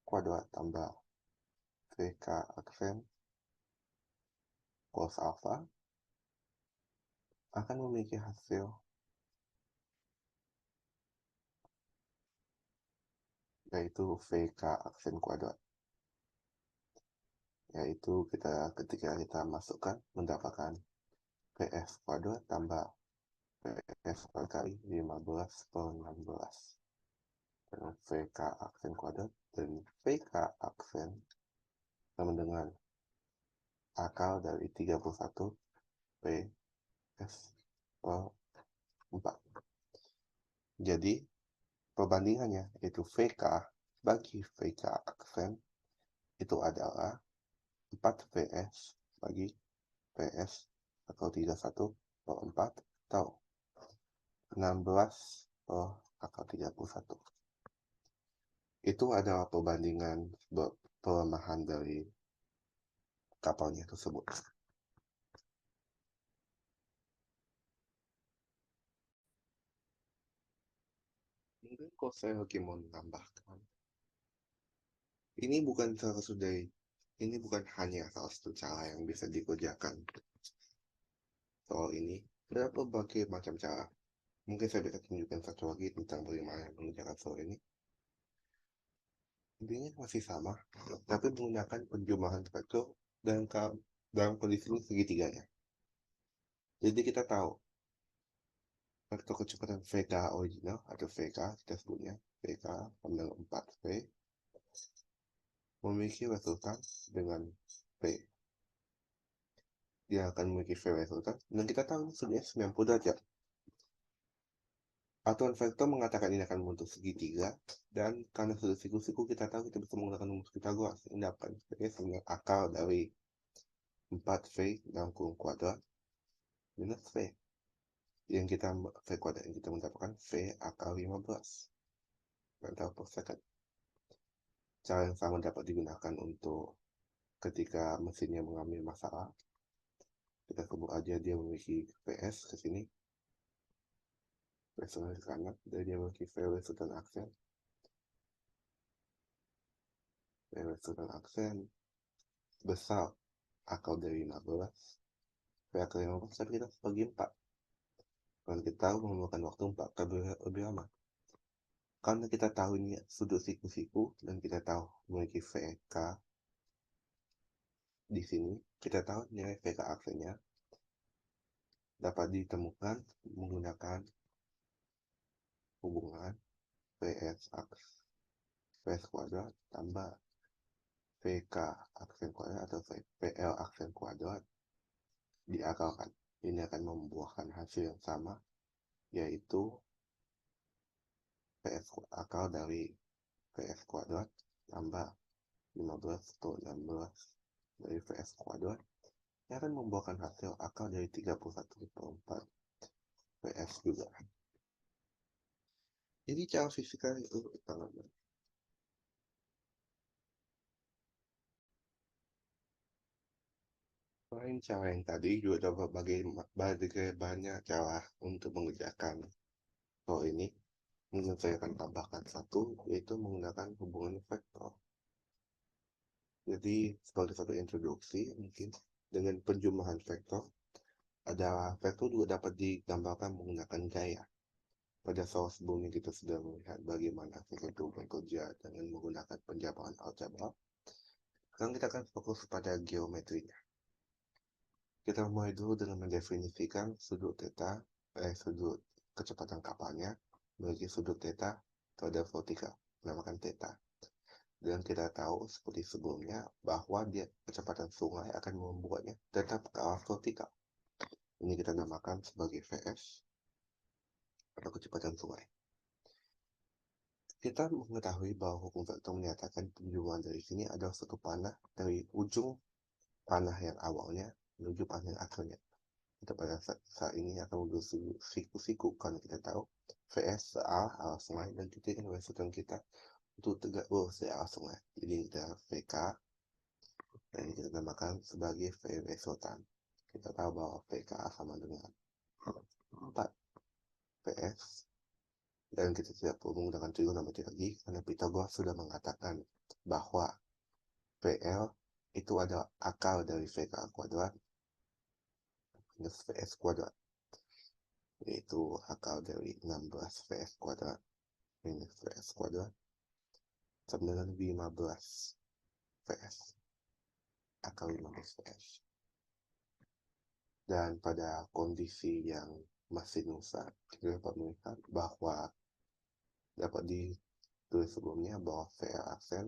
kuadrat tambah VK aksen cos alpha akan memiliki hasil yaitu VK aksen kuadrat. Yaitu ketika kita masukkan mendapatkan PS kuadrat tambah PS kuadrat kali 15/16 dengan VK aksen kuadrat dan VK aksen sama dengan akal dari 31 PS per 4. Jadi perbandingannya yaitu VK bagi VK aksen itu adalah 4 PS bagi PS atau 31/4 atau 16/31. Itu adalah perbandingan pelemahan dari kapalnya tersebut. Kalau saya lagi mau menambahkan, ini bukan salah satu dari ini bukan hanya salah satu cara yang bisa dikerjakan soal ini. Ada berbagai macam cara. Mungkin saya bisa tunjukkan satu lagi tentang bagaimana mengerjakan soal ini. Intinya masih sama, tapi menggunakan penjumlahan vektor dan dalam kondisi ini segitiganya. Jadi kita tahu vektor kecepatan VK original atau VK kita sebutnya VK sama 4V memiliki resultan dengan V. Dia akan memiliki V resultan dan kita tahu sebenarnya 90 derajat. Aturan vektor mengatakan ini akan membentuk segitiga, dan karena sudah siku-siku kita tahu kita bisa menggunakan rumus Pythagoras. Ini dapat sebagai akar dari 4V dalam kurung kuadrat minus V. Yang kita V kuadrat yang kita mendapatkan V akar 15 meter per second. Cara yang sama dapat digunakan untuk ketika mesinnya mengalami masalah. Kita sebut aja dia memiliki PS ke sini, PS ke kanan, dan dia memiliki V resultan aksen. V resultan aksen besar akar dari 15. V akar 15 tapi kita bagi 4. Karena kita tahu memakan waktu 4 kali lebih lama. Karena kita tahu ini sudut siku-siku dan kita tahu memiliki VK di sini, kita tahu nilai VK aksennya dapat ditemukan menggunakan hubungan VS kuadrat tambah VK aksen kuadrat atau VL aksen kuadrat diakalkan. Ini akan membuahkan hasil yang sama, yaitu VS akal dari VS kuadrat tambah 15 atau 16 dari VS kuadrat yang akan membuahkan hasil akal dari 31/4 VS juga. Jadi cara fisika itu sangat baik. Selain cara yang tadi juga ada berbagai banyak cara untuk mengerjakan soal ini. Mungkin saya akan tambahkan satu, yaitu menggunakan hubungan vektor. Jadi sebagai satu introduksi, mungkin dengan penjumlahan vektor, ada vektor juga dapat digambarkan menggunakan gaya. Pada soal sebelumnya kita sudah melihat bagaimana vektor itu bekerja dengan menggunakan penjabaran aljabar. Sekarang kita akan fokus pada geometrinya. Kita mulai dulu dengan mendefinisikan sudut kecepatan kapalnya bagi sudut theta terhadap vertikal, namakan theta. Dan kita tahu seperti sebelumnya bahwa dia kecepatan sungai akan membuatnya tetap ke arah vertikal. Ini kita namakan sebagai VS atau kecepatan sungai. Kita mengetahui bahwa hukum vektor menyatakan penjumlahan dari sini adalah satu panah dari ujung panah yang awalnya menuju panah yang akhirnya. Kita pada saat ini akan menuju siku-siku karena kita tahu VS searah sungai dan kita ingin resultan kita untuk tegak lurus di arah sungai. Jadi kita VK dan ini kita namakan sebagai V resultan. Kita tahu bahwa VK sama dengan 4 VS dan kita tidak perlu menggunakan trigonometri lagi karena Pythagoras sudah mengatakan bahwa PL itu adalah akar dari VK kuadrat minus VS kuadrat, yaitu akar dari 16 VS kuadrat minus VS kuadrat sama dengan 15 VS, akar 15 VS. Dan pada kondisi yang masih nusa, kita dapat melihat bahwa dapat ditulis sebelumnya bahwa VL aksen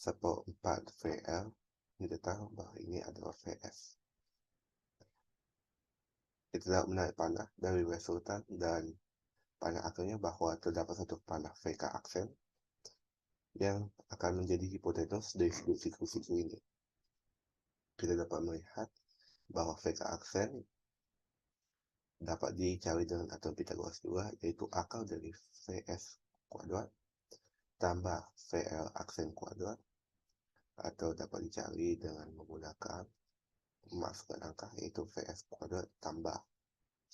seperempat VL, kita tahu bahwa ini adalah VS. Kita dapat menarik panah dari resultan dan panah akhirnya bahwa terdapat satu panah VK aksen yang akan menjadi hipotenus dari siku-siku ini. Kita dapat melihat bahwa VK aksen dapat dicari dengan aturan Pythagoras juga, yaitu akar dari VS kuadrat tambah VL aksen kuadrat, atau dapat dicari dengan menggunakan memasukkan angka, yaitu VS kuadrat tambah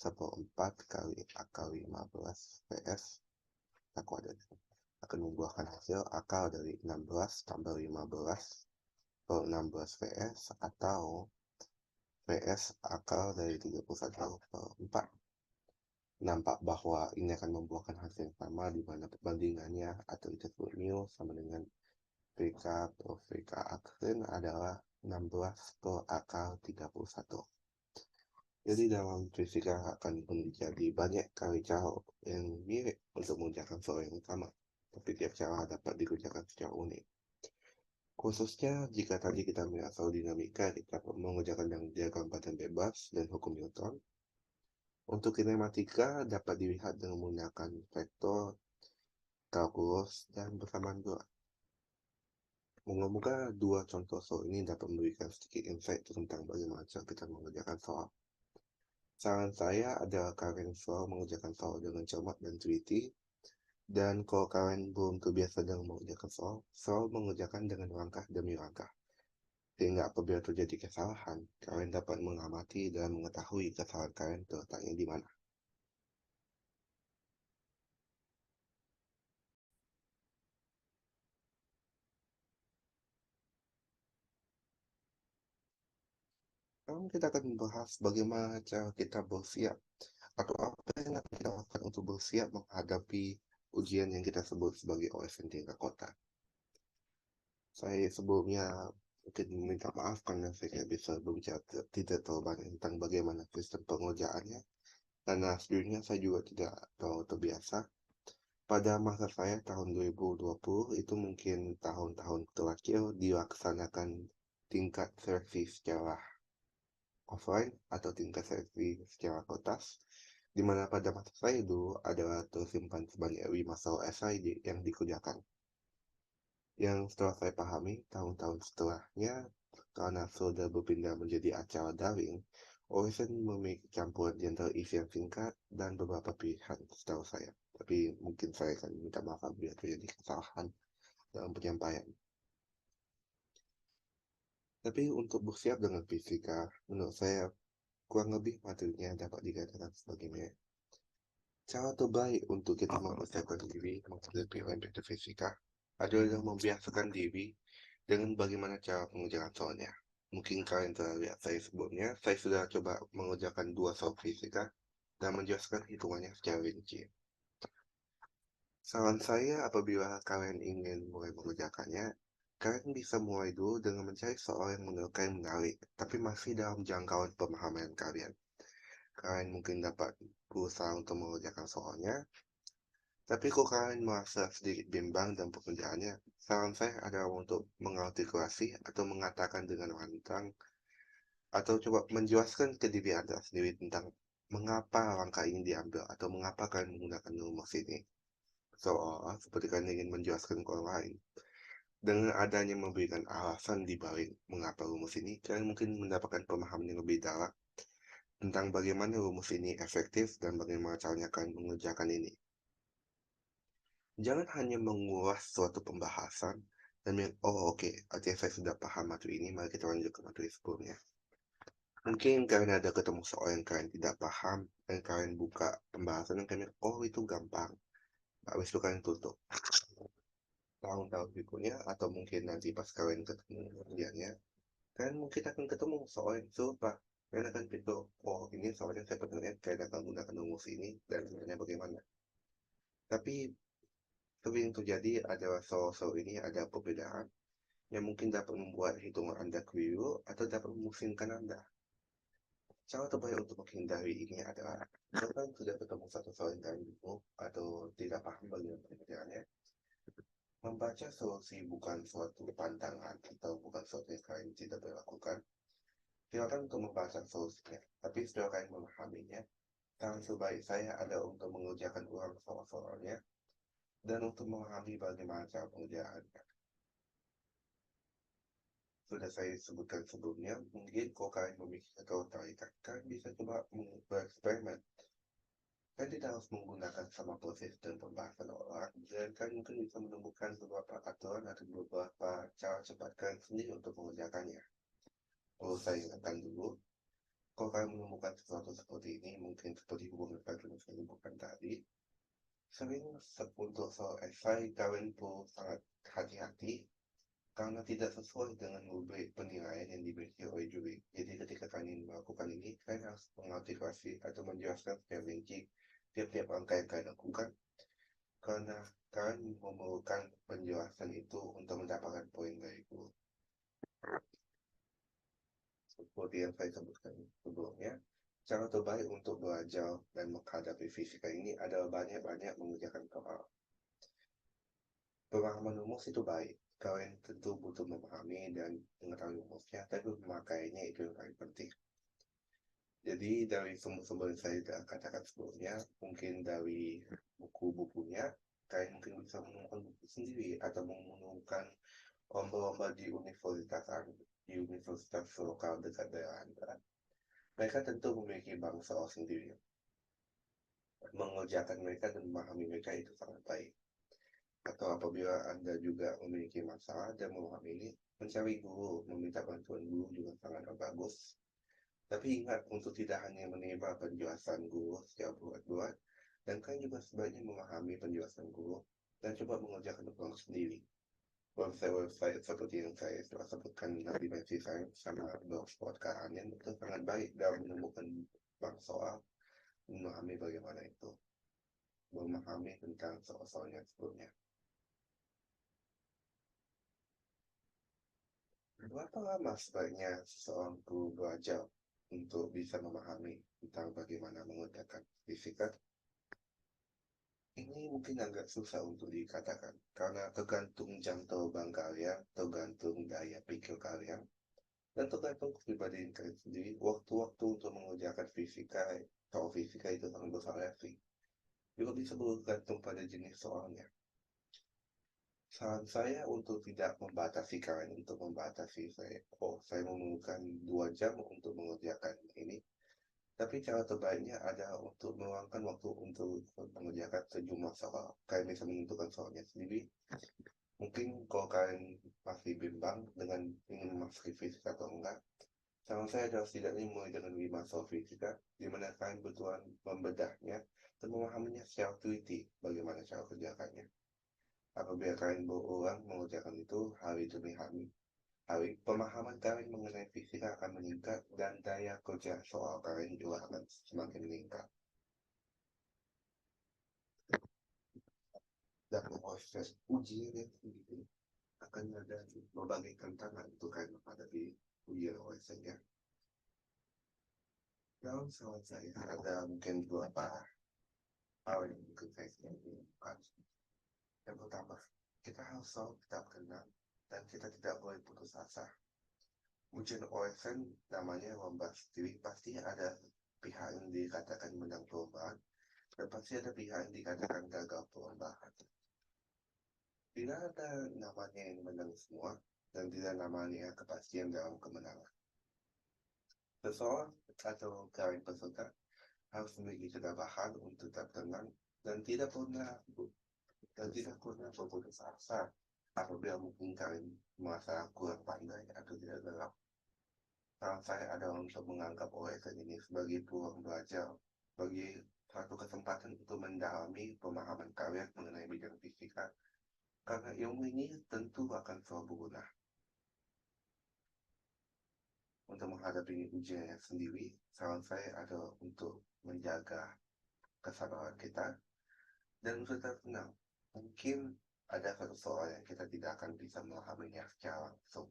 1/4 kali akar 15 VS kuadrat akan membuahkan hasil akar dari 16 tambah 15 per 16 VS atau VS akar dari 31 per 4. Nampak bahwa ini akan membuahkan hasil yang sama di mana perbandingannya atau kita sebut mu sama dengan VK per VK aksen adalah 16 per akar 31. Jadi dalam fisika akan menjadi banyak kali cara yang mirip untuk mengerjakan soal yang sama, tapi tiap cara dapat dikerjakan secara unik. Khususnya jika tadi kita melihat soal dinamika, kita mengerjakan yang diagram paten bebas dan hukum Newton. Untuk kinematika dapat dilihat dengan menggunakan vektor, kalkulus, dan bersamaan dua. Moga-moga dua contoh soal ini dapat memberikan sedikit insight tentang bagaimana cara kita mengerjakan soal. Saran saya adalah kalian selalu mengerjakan soal dengan cermat dan teliti. Dan kalau kalian belum terbiasa dengan mengerjakan soal, selalu mengerjakan dengan langkah demi langkah. Sehingga apabila terjadi kesalahan, kalian dapat mengamati dan mengetahui kesalahan kalian terletaknya di mana. Sekarang kita akan membahas bagaimana cara kita bersiap atau apa yang akan kita lakukan untuk bersiap menghadapi ujian yang kita sebut sebagai OSN tingkat kota. Saya sebelumnya mungkin minta maaf karena saya tidak bisa berbicara tidak terlalu banyak tentang bagaimana sistem pengerjaannya, karena sejujurnya saya juga tidak terlalu terbiasa. Pada masa saya tahun 2020 itu mungkin tahun-tahun terakhir dilaksanakan tingkat seleksi secara offline atau tingkat seleksi secara kertas, di mana pada masa saya dulu adalah tersimpan sebanyak 5 soal esai yang dikerjakan. Yang setelah saya pahami, tahun-tahun setelahnya, karena sudah berpindah menjadi acara daring, OSN memiliki campuran di antara isi yang singkat dan beberapa pilihan setahu saya. Tapi mungkin saya akan minta maaf apabila terjadi kesalahan dalam penyampaian. Tapi untuk bersiap dengan fisika, menurut saya kurang lebih materinya dapat dikatakan sebagainya. Cara terbaik untuk kita mempersiapkan diri menghadapi UMPT fisika adalah membiasakan diri dengan bagaimana cara pengerjaan soalnya. Mungkin kalian telah lihat saya sebelumnya, saya sudah coba mengerjakan 2 soal fisika dan menjelaskan hitungannya secara rinci. Saran saya apabila kalian ingin mulai mengerjakannya, kalian bisa mulai dulu dengan mencari soal yang menurut kalian menarik, tapi masih dalam jangkauan pemahaman kalian. Kalian mungkin dapat berusaha untuk mengerjakan soalnya, tapi kok kalian merasa sedikit bimbang dan pekerjaannya, saran saya adalah untuk mengartikulasi atau mengatakan dengan lantang atau coba menjelaskan ke diri Anda sendiri tentang mengapa langkah ini diambil atau mengapa kalian menggunakan rumus ini. Seolah seperti kalian ingin menjelaskan ke orang lain. Dengan adanya memberikan alasan di balik mengapa rumus ini, kalian mungkin mendapatkan pemahaman yang lebih dalam tentang bagaimana rumus ini efektif dan bagaimana caranya kalian mengerjakan ini. Jangan hanya mengulas suatu pembahasan dan oke, artinya saya sudah paham materi ini, mari kita lanjut ke materi sebelumnya. Mungkin kalian ada ketemu soal yang kalian tidak paham, dan kalian buka pembahasan dan kalian, itu gampang. Habis itu kalian tutup. Tahun-tahun berikutnya, atau mungkin nanti pas kalian ketemu kerjanya, kalian mungkin akan ketemu soal yang serupa. Kalian akan pikir, ini soalnya saya pernah lihat, kalian akan menggunakan rumus ini, dan sebenarnya bagaimana. Tapi sering terjadi adalah soal-soal ini ada perbedaan yang mungkin dapat membuat hitungan Anda keliru atau dapat memusingkan Anda. Cara terbaik untuk menghindari ini adalah kalau sudah ketemu satu soal yang kalian bingung atau tidak paham bagaimana pengerjaannya, membaca solusi bukan suatu pantangan atau bukan suatu yang kalian tidak boleh lakukan. Silakan untuk membaca solusinya, tapi setelah kalian memahaminya, saran terbaik saya adalah untuk mengerjakan ulang soal-soalnya dan untuk memahami bagaimana cara pengerjaannya. Sudah saya sebutkan sebelumnya, mungkin kalau kalian memiliki ketertarikan, kalian bisa coba bereksperimen. Kalian tidak harus menggunakan sama proses dan pembahasan orang, dan kalian mungkin bisa menemukan beberapa aturan atau beberapa cara cepat kalian sendiri untuk mengerjakannya. Perlu saya ingatkan dulu, kalau kalian menemukan sesuatu seperti ini, mungkin seperti hubungan kalian yang saya sebutkan tadi, Sering untuk soal esai, kalian perlu sangat hati-hati karena tidak sesuai dengan rubrik penilaian yang dimiliki oleh juri. Jadi ketika kalian melakukan ini, kalian harus mengartikulasi atau menjelaskan secara rinci tiap-tiap angka yang kalian lakukan, karena kalian memerlukan penjelasan itu untuk mendapatkan poin dari guru. Seperti yang saya sebutkan sebelumnya, cara terbaik untuk belajar dan menghadapi fisika ini adalah banyak-banyak mengerjakan soal. Pemahaman rumus itu baik. Kalian tentu butuh memahami dan mengetahui rumusnya, tapi memakainya itu yang paling penting. Jadi dari sumber-sumber yang saya sudah katakan sebelumnya, mungkin dari buku-bukunya, kalian mungkin bisa menemukan buku sendiri atau menemukan lomba-lomba di universitas lokal dekat daerah Anda. Mereka tentu memiliki bank soal sendiri. Mengerjakan mereka dan memahami mereka itu sangat baik. Atau apabila Anda juga memiliki masalah dan memahami ini, mencari guru, meminta bantuan guru juga sangat bagus. Tapi ingat untuk tidak hanya menerima penjelasan guru secara bulat-bulat, dan kalian juga sebaiknya memahami penjelasan guru dan coba mengerjakan ulang sendiri. Website-website seperti yang saya sudah sebutkan di Dimensi Sains sama Blogspot Karangan itu sangat baik dalam menemukan bank soal, memahami bagaimana itu, memahami tentang soal-soalnya sebelumnya. Berapa lama sebaiknya seseorang perlu belajar untuk bisa memahami tentang bagaimana mengerjakan fisika? Ini mungkin agak susah untuk dikatakan, karena tergantung jam terbang kalian, tergantung daya pikir kalian, dan tergantung pribadi kalian sendiri. Waktu-waktu untuk mengerjakan soal fisika itu sangat bervariasi. Juga bisa bergantung pada jenis soalnya. Saran saya untuk tidak membatasi kalian untuk membatasi saya memerlukan 2 jam untuk mengerjakan ini. Tapi cara terbaiknya adalah untuk meluangkan waktu untuk mengerjakan sejumlah soal. Kalian bisa menentukan soalnya sendiri. Mungkin kalau kalian masih bimbang dengan ingin memasuki fisika atau enggak, saran saya adalah setidaknya mulai dengan 5 soal fisika, di mana kalian betulan membedahnya dan memahaminya secara teliti bagaimana cara kerjakannya. Apabila kalian berulang mengerjakan itu hari demi hari, pemahaman kalian mengenai fisika akan meningkat dan daya kerja soal kalian juga akan semakin meningkat. Dan proses ujian yang sendiri akan ada berbagai tantangan untuk kalian menghadapi ujian OSN ya. Dalam saran saya ada mungkin beberapa hal yang mungkin saya lakukan. Yang pertama, kita harus selalu tetap tenang dan kita tidak boleh putus asa. Ujian OSN namanya lomba sendiri, pasti ada pihak yang dikatakan menang perlombaan dan pasti ada pihak yang dikatakan gagal perlombaan. Tidak ada namanya yang menang semua dan tidak namanya kepastian dalam kemenangan. Seseorang atau kalian peserta harus memiliki ketabahan untuk tetap tenang dan tidak pernah berputus asa apabila mungkin kalian merasa kurang pandai atau tidak gelap. Saran saya adalah untuk menganggap OSN ini sebagai peluang belajar, bagi satu kesempatan untuk mendalami pemahaman kalian mengenai bidang fisika, karena ilmu ini tentu akan selalu berguna. Untuk menghadapi ujiannya sendiri, saran saya adalah untuk menjaga kesabaran kita dan tetap tenang. Mungkin ada satu soal yang kita tidak akan bisa memahaminya secara langsung.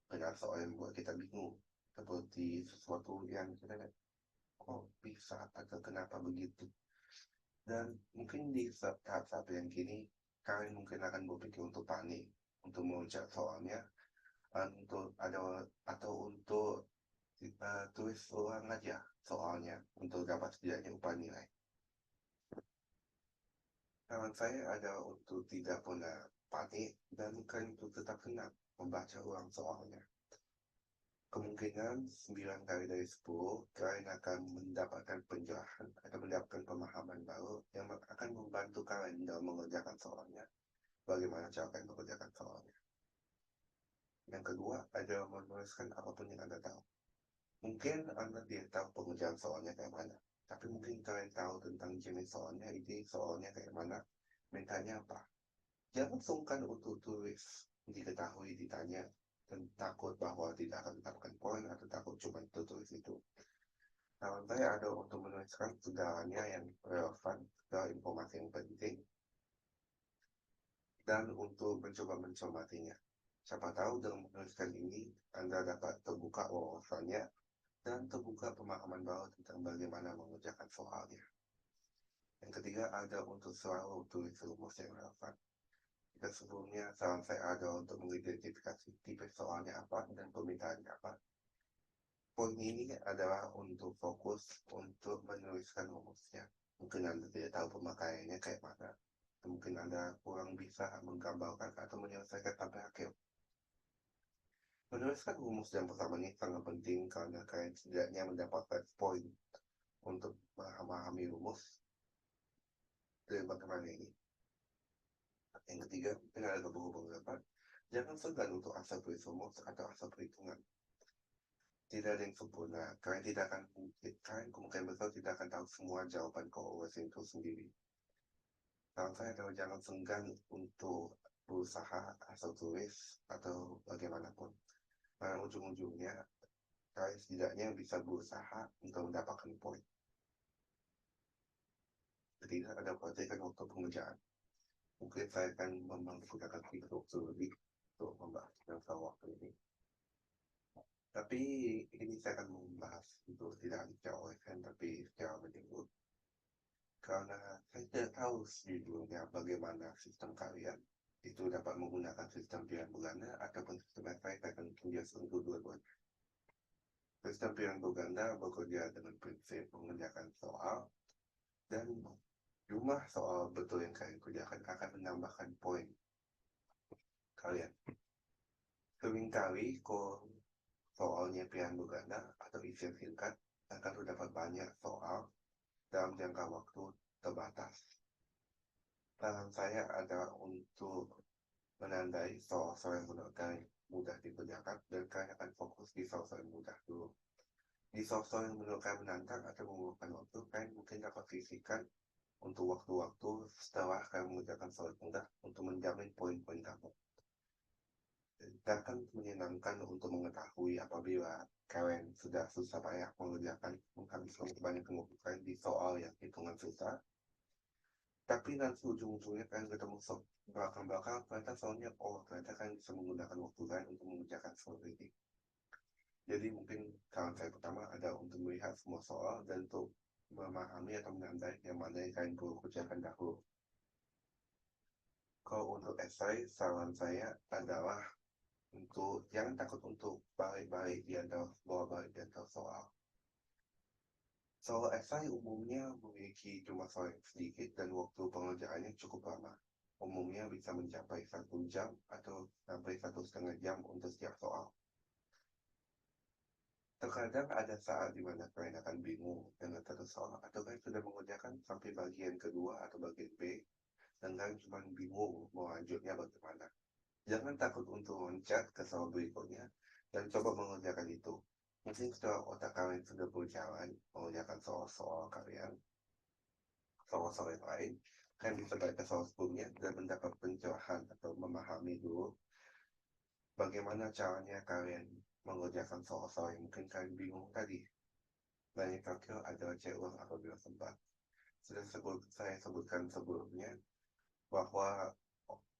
Dengan soal yang membuat kita bingung, seperti sesuatu yang kita kok bisa atau kenapa begitu. Dan mungkin di tahap-tahap yang kini, kalian mungkin akan berpikir untuk panik, untuk mengejar soalnya, atau untuk tulis ulang aja soalnya untuk dapat setidaknya upah nilai. Saran saya adalah untuk tidak pernah panik dan bukan untuk tetap tenang membaca ulang soalnya. Kemungkinan 9 kali dari 10 kalian akan mendapatkan penjelasan atau mendapatkan pemahaman baru yang akan membantu kalian dalam mengerjakan soalnya. Bagaimana cara kalian mengerjakan soalnya. Yang kedua adalah menuliskan apapun yang Anda tahu. Mungkin Anda tidak tahu pengerjaan soalnya kayak mana, Tapi mungkin kalian tahu tentang jenis soalnya, ini soalnya kayak mana, mintanya apa. Jangan sungkan untuk tulis, diketahui ditanya, dan takut bahwa tidak akan mendapatkan poin atau takut cuma tertulis itu. Saran saya ada untuk menuliskan segalanya yang relevan ke informasi yang penting dan untuk mencoba mencermatinya. Siapa tahu dengan menuliskan ini, Anda dapat terbuka wawasannya dan terbuka pemahaman baru tentang bagaimana mengerjakan soalnya. Yang ketiga ada untuk selalu tulis rumus yang relevan. Jika sebelumnya saran saya ada untuk mengidentifikasi tipe soalnya apa dan permintaannya apa. Poin ini adalah untuk fokus untuk menuliskan rumusnya. Mungkin Anda tidak tahu pemakaiannya kayak mana. Mungkin Anda kurang bisa menggambarkan atau menyelesaikan sampai akhir. Menuliskan rumus yang pertama ini sangat penting karena kalian setidaknya mendapatkan poin untuk memahami rumus dari bagaimana ini. Yang ketiga, mungkin ada beberapa. Jangan segan untuk asal tulis rumus atau asal perhitungan. Tidak ada yang sempurna. Kalian kemungkinan besar tidak akan tahu semua jawaban KOS itu sendiri. Saran saya adalah jangan segan untuk berusaha asal tulis atau bagaimanapun. Karena ujung-ujungnya kalian setidaknya bisa berusaha untuk mendapatkan poin. Ketiga, ada perhatikan waktu pengerjaan. Mungkin saya akan menggunakan fitur lebih untuk membahas tentang waktu ini. Tapi ini saya akan membahas untuk tidak secara OSN tapi secara menyeluruh. Karena saya tidak tahu sejujurnya bagaimana sistem kalian itu dapat menggunakan sistem pilihan berganda ataupun sistem yang saya akan tunjuk untuk dua-duanya. Sistem pilihan berganda bekerja dengan prinsip mengerjakan soal dan jumlah soal betul yang kalian kerjakan akan menambahkan poin kalian. Seringkali kok soalnya pilihan berganda atau isian singkat akan terdapat banyak soal dalam jangka waktu terbatas. Saran saya adalah untuk menandai soal-soal yang menurut kalian mudah dikerjakan dan kalian akan fokus di soal-soal yang mudah dulu. Di soal-soal yang menurut kalian menantang atau memerlukan waktu, kalian mungkin dapat sisihkan untuk waktu-waktu setelah kalian mengerjakan soal mudah untuk menjamin poin-poin kamu. Akan menyenangkan untuk mengetahui apabila kalian sudah susah payah mengerjakan menghabiskan banyak waktu kalian di soal yang hitungan susah, tapi nanti ujung-ujungnya kalian ketemu belakang-belakang ternyata soalnya ternyata kalian bisa menggunakan waktu kalian untuk mengerjakan soal ini. Jadi mungkin saran saya pertama ada untuk melihat semua soal dan untuk memahami atau menandai yang mana yang kalian perlu kerjakan dahulu. Kalau untuk esai, saran saya adalah untuk jangan takut untuk balik-balik di antara soal. Soal esai umumnya memiliki jumlah soal yang sedikit dan waktu pengerjaannya cukup lama. Umumnya bisa mencapai 1 jam atau sampai 1,5 jam untuk setiap soal. Terkadang ada saat di mana kalian akan bingung dengan satu soal atau kalian sudah mengerjakan sampai bagian kedua atau bagian B dan kalian cuma bingung mau lanjutnya bagaimana. Jangan takut untuk loncat ke soal berikutnya dan coba mengerjakan itu. Mungkin setelah otak kalian sudah berjalan mengerjakan soal-soal kalian, soal-soal yang lain, kalian bisa balik ke soal sebelumnya dan mendapat pencerahan atau memahami dulu bagaimana caranya kalian mengerjakan soal-soal yang mungkin kalian bingung tadi. Dan yang terakhir adalah cek ulang apabila sempat. Sudah saya sebutkan sebelumnya bahwa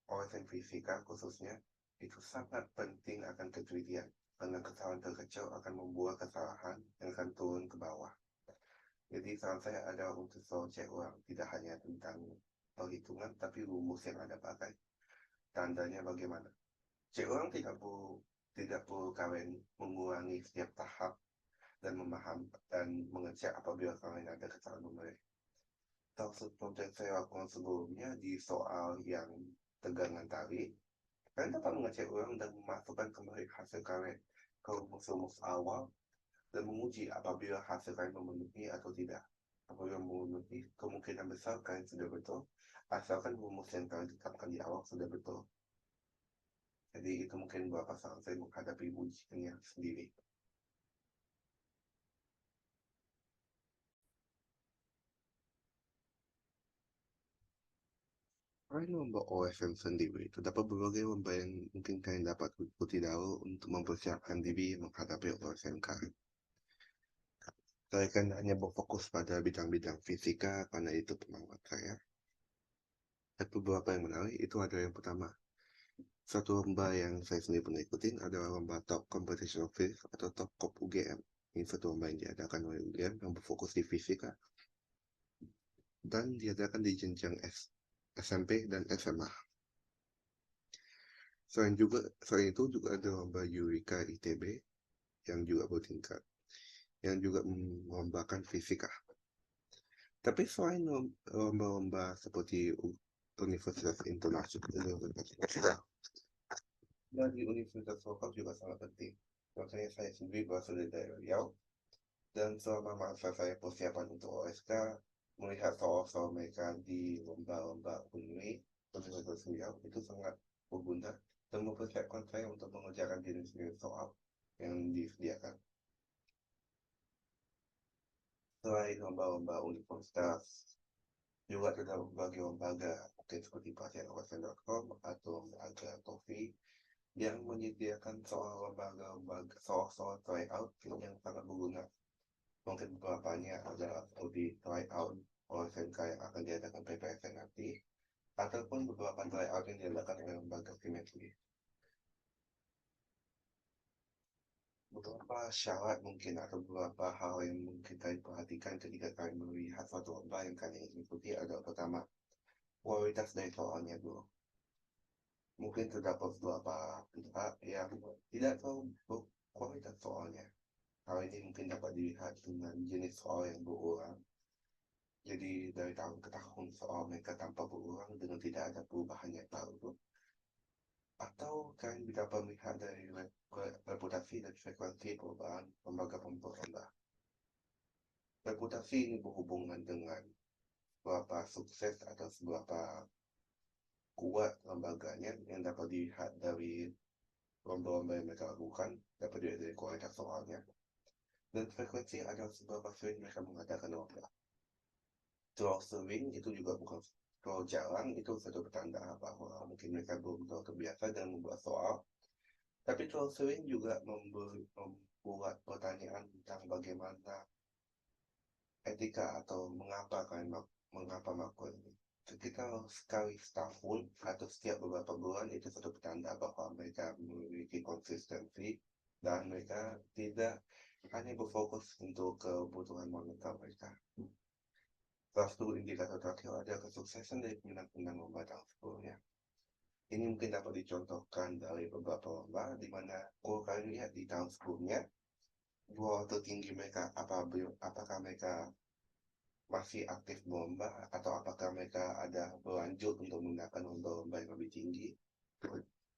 OSN fisika khususnya itu sangat penting akan ketelitian karena kesalahan terkecil akan membuat kesalahan yang akan turun ke bawah. Jadi saran saya adalah untuk selalu cek ulang tidak hanya tentang perhitungan tapi rumus yang Anda pakai. Tandanya bagaimana? Cek ulang tidak perlu kalian mengulangi setiap tahap dan memahami dan mengecek apabila kalian ada kesalahan numerik. Seperti saya lakukan sebelumnya di soal yang tegangan tali, kalian dapat mengecek ulang dan memasukkan kembali hasil kalian ke rumus-rumus awal dan menguji apabila hasil kalian memenuhi atau tidak. Apabila memenuhi, kemungkinan besar kalian sudah betul, asalkan rumus yang kalian tetapkan di awal sudah betul. Jadi itu mungkin beberapa saran saya menghadapi ujian sendiri. Selain lomba OSN sendiri, terdapat berbagai lomba yang mungkin kalian dapat ikuti dahulu untuk mempersiapkan diri menghadapi OSNK. Saya kan hanya berfokus pada bidang-bidang fisika karena itu pengalaman saya. Ada beberapa yang menarik, itu ada yang pertama. Satu lomba yang saya sendiri pernah ikutin adalah lomba Top Competition of Physics atau Top Cop UGM. Ini satu lomba yang diadakan oleh UGM yang berfokus di fisika dan diadakan di jenjang SMP dan SMA. Selain itu juga ada lomba Eureka ITB yang juga bertingkat, yang juga melombakan fisika. Tapi selain lomba-lomba seperti Universitas Internasional dari universitas lokal juga sangat penting. Contohnya saya sendiri berasal dari daerah Riau, dan selama masa saya persiapan untuk OSK, melihat soal-soal mereka di lomba-lomba UNWI, Universitas Riau, itu sangat berguna dan mempersiapkan saya untuk mengerjakan jenis-jenis soal yang disediakan. Selain lomba-lomba universitas, juga terdapat berbagai lembaga, mungkin seperti pasienOSN.com atau lembaga TOFI, yang menyediakan soal-soal tryout yang sangat berguna. Mungkin beberapanya adalah studi tryout OSNK yang akan diadakan PPSN nanti, ataupun beberapa tryout yang diadakan oleh lembaga simetri. Beberapa syarat mungkin atau beberapa hal yang mungkin kalian perhatikan ketika kalian melihat suatu lomba yang kalian ingin ikuti adalah pertama, kualitas dari soalnya dulu. Mungkin terdapat beberapa pihak yang tidak tahu kualitas soalnya. Hal ini mungkin dapat dilihat dengan jenis soal yang berulang. Jadi dari tahun ke tahun soal mereka tanpa berulang dengan tidak ada perubahan yang baru. Atau kalian dapat melihat dari reputasi dan frekuensi perubahan lembaga pembuat lomba. Reputasi ini berhubungan dengan seberapa sukses atau seberapa kuat lembaganya yang dapat dilihat dari lomba-lomba yang mereka lakukan, dapat dilihat dari kualitas soalnya. Dan frekuensi adalah seberapa sering mereka mengadakan lomba. Terlalu sering itu juga bukan, kalau jarang itu satu petanda bahwa mungkin mereka belum terlalu terbiasa dan membuat soal. Tapi terlalu sering juga membuat pertanyaan tentang bagaimana etika atau mengapa melakukan ini. Sekitar sekali setahun atau setiap beberapa bulan itu satu petanda bahwa mereka memiliki konsistensi dan mereka tidak hanya berfokus untuk kebutuhan moneter mereka. Salah satu indikator terakhir adalah kesuksesan dari pemenang-pemenang lomba tahun sebelumnya. Ini mungkin dapat dicontohkan dari beberapa lomba, di mana kalau kalian lihat di tahun sebelumnya, juara tertinggi mereka, apakah mereka masih aktif berlomba, atau apakah mereka ada berlanjut untuk menggunakan lomba-lomba yang lebih tinggi.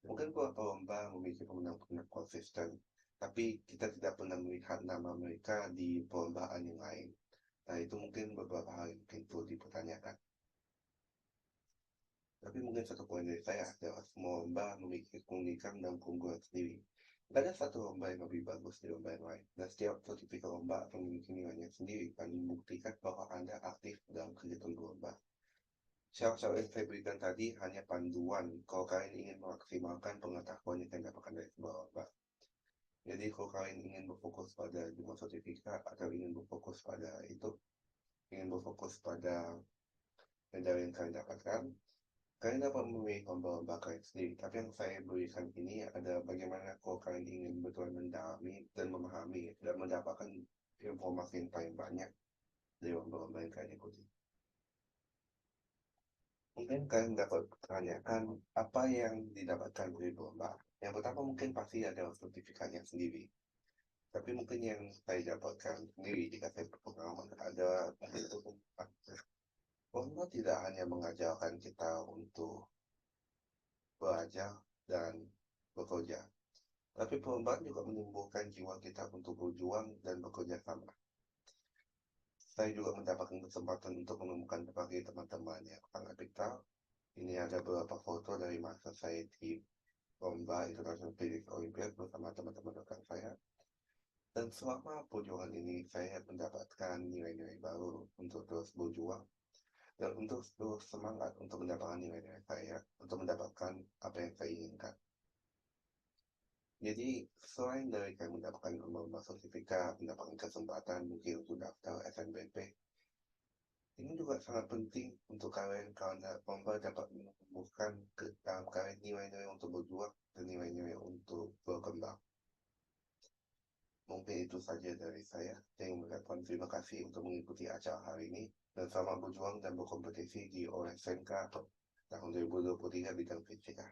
Mungkin beberapa lomba memiliki pemenang-pemenang konsisten, tapi kita tidak pernah melihat nama mereka di perlombaan yang lain. Nah, itu mungkin beberapa hal yang mungkin perlu dipertanyakan. Tapi mungkin satu poin dari saya adalah semua lomba memiliki keunikan dan keunggulan sendiri. Tidak ada satu lomba yang lebih bagus dari lomba yang lain. Dan setiap sertifikat lomba akan memiliki nilainya sendiri dan membuktikan bahwa Anda aktif dalam kegiatan lomba. Syarat-syarat yang saya berikan tadi hanya panduan kalau kalian ingin memaksimalkan pengetahuan yang kalian dapatkan dari sebuah lomba. Jadi kalau kalian ingin berfokus pada jumlah sertifikat atau ingin berfokus pada itu, ingin berfokus pada medali yang kalian dapatkan, kalian dapat memilih lomba-lomba kalian sendiri. Tapi yang saya berikan ini adalah bagaimana kalau kalian ingin betul mendalami dan memahami dan mendapatkan informasi yang paling banyak dari lomba-lomba yang kalian ikuti. Mungkin kalian dapat pertanyakan apa yang didapatkan dari lomba. Yang pertama mungkin pasti ada sertifikatnya sendiri. Tapi mungkin yang saya dapatkan sendiri jika saya berpengalaman ada itu lomba tidak hanya mengajarkan kita untuk belajar dan bekerja, tapi perlombaan juga menumbuhkan jiwa kita untuk berjuang dan bekerja sama. Saya juga mendapatkan kesempatan untuk menemukan berbagai teman-teman yang sangat vital. Ini ada beberapa foto dari masa saya di lomba International Physics Olympiad bersama teman-teman rekan saya. Dan selama perjuangan ini, saya mendapatkan nilai-nilai baru untuk terus berjuang. dan untuk terus semangat untuk mendapatkan nilai-nilai saya, untuk mendapatkan apa yang saya inginkan. Jadi, selain dari kayak mendapatkan lomba-lomba sertifikat, mendapatkan kesempatan mungkin untuk daftar SNBP, ini juga sangat penting untuk kalian karena lomba dapat menumbuhkan ke dalam kalian nilai-nilai untuk berjuang dan nilai-nilai untuk berkembang. Mungkin itu saja dari saya. Saya ingin mengucapkan terima kasih untuk mengikuti acara hari ini dan selamat berjuang dan berkompetisi di OSNK tahun 2023 bidang fisika.